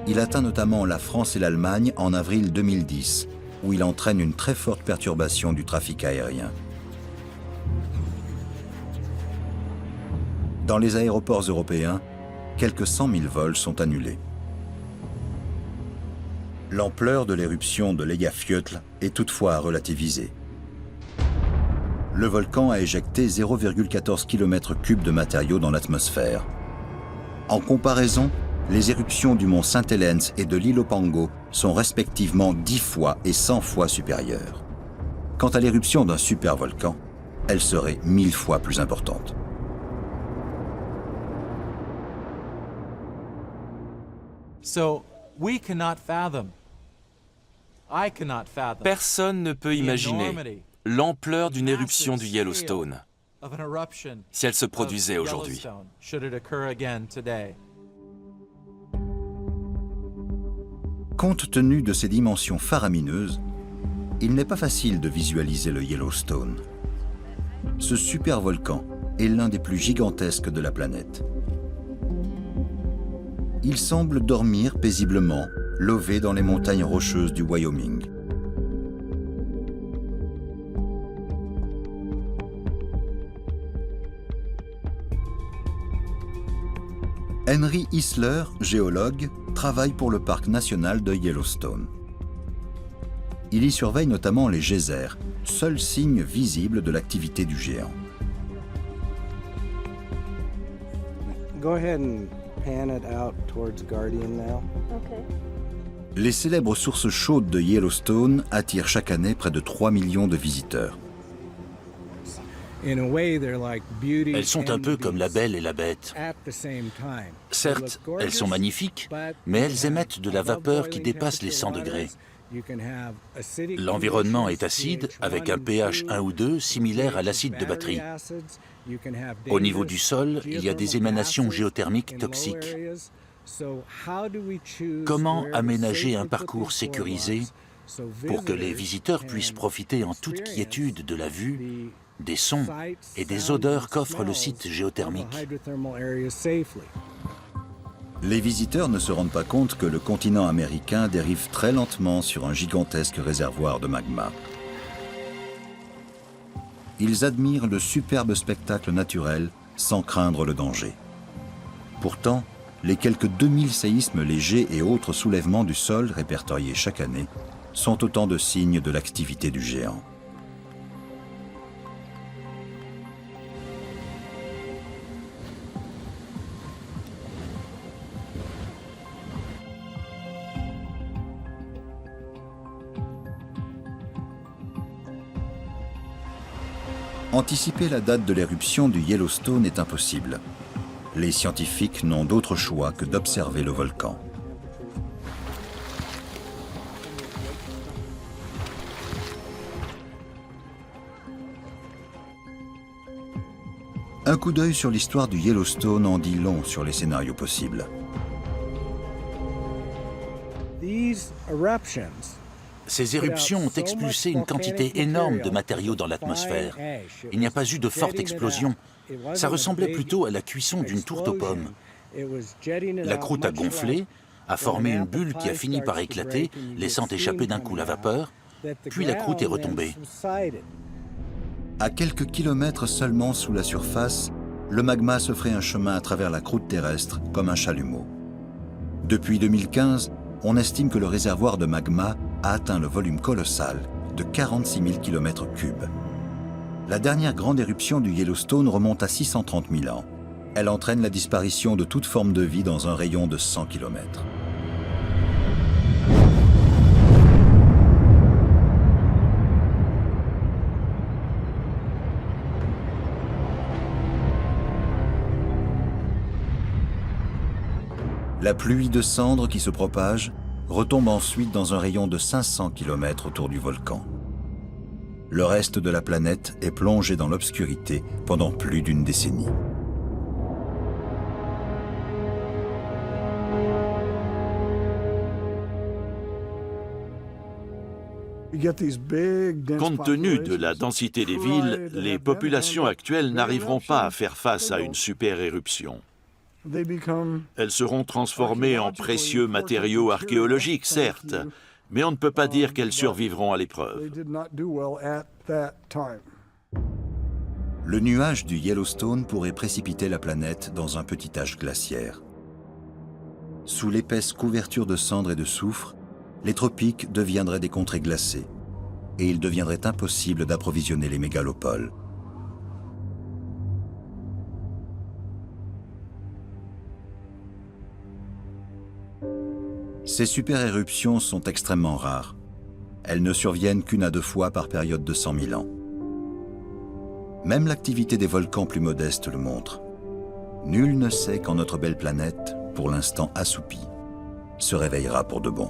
Il atteint notamment la France et l'Allemagne en avril 2010, où il entraîne une très forte perturbation du trafic aérien. Dans les aéroports européens, quelques 100 000 vols sont annulés. L'ampleur de l'éruption de l'Eyjafjöll est toutefois à relativiser. Le volcan a éjecté 0,14 km3 de matériaux dans l'atmosphère. En comparaison, les éruptions du mont Saint-Helens et de l'Ilopango sont respectivement 10 fois et 100 fois supérieures. Quant à l'éruption d'un supervolcan, elle serait 1000 fois plus importante. Personne ne peut imaginer l'ampleur d'une éruption du Yellowstone si elle se produisait aujourd'hui. Compte tenu de ses dimensions faramineuses, il n'est pas facile de visualiser le Yellowstone. Ce supervolcan est l'un des plus gigantesques de la planète. Il semble dormir paisiblement, lové dans les montagnes rocheuses du Wyoming. Henry Isler, géologue, travaille pour le parc national de Yellowstone. Il y surveille notamment les geysers, seul signe visible de l'activité du géant. Go ahead and pan it out towards Guardian now. Okay. Les célèbres sources chaudes de Yellowstone attirent chaque année près de 3 millions de visiteurs. Elles sont un peu comme la Belle et la Bête. Certes, elles sont magnifiques, mais elles émettent de la vapeur qui dépasse les 100 degrés. L'environnement est acide, avec un pH 1 ou 2 similaire à l'acide de batterie. Au niveau du sol, il y a des émanations géothermiques toxiques. Comment aménager un parcours sécurisé pour que les visiteurs puissent profiter en toute quiétude de la vue, des sons et des odeurs qu'offre le site géothermique? Les visiteurs ne se rendent pas compte que le continent américain dérive très lentement sur un gigantesque réservoir de magma. Ils admirent le superbe spectacle naturel sans craindre le danger. Pourtant, les quelques 2000 séismes légers et autres soulèvements du sol répertoriés chaque année sont autant de signes de l'activité du géant. Anticiper la date de l'éruption du Yellowstone est impossible. Les scientifiques n'ont d'autre choix que d'observer le volcan. Un coup d'œil sur l'histoire du Yellowstone en dit long sur les scénarios possibles. Ces éruptions ont expulsé une quantité énorme de matériaux dans l'atmosphère. Il n'y a pas eu de forte explosion. Ça ressemblait plutôt à la cuisson d'une tourte aux pommes. La croûte a gonflé, a formé une bulle qui a fini par éclater, laissant échapper d'un coup la vapeur, puis la croûte est retombée. À quelques kilomètres seulement sous la surface, le magma se ferait un chemin à travers la croûte terrestre comme un chalumeau. Depuis 2015, on estime que le réservoir de magma a atteint le volume colossal de 46 000 km3. La dernière grande éruption du Yellowstone remonte à 630 000 ans. Elle entraîne la disparition de toute forme de vie dans un rayon de 100 km. La pluie de cendres qui se propage retombe ensuite dans un rayon de 500 km autour du volcan. Le reste de la planète est plongé dans l'obscurité pendant plus d'une décennie. Compte tenu de la densité des villes, les populations actuelles n'arriveront pas à faire face à une super éruption. Elles seront transformées en précieux matériaux archéologiques, certes, mais on ne peut pas dire qu'elles survivront à l'épreuve. Le nuage du Yellowstone pourrait précipiter la planète dans un petit âge glaciaire. Sous l'épaisse couverture de cendres et de soufre, les tropiques deviendraient des contrées glacées, et il deviendrait impossible d'approvisionner les mégalopoles. Ces super-éruptions sont extrêmement rares. Elles ne surviennent qu'une à deux fois par période de 100 000 ans. Même l'activité des volcans plus modestes le montre. Nul ne sait quand notre belle planète, pour l'instant assoupie, se réveillera pour de bon.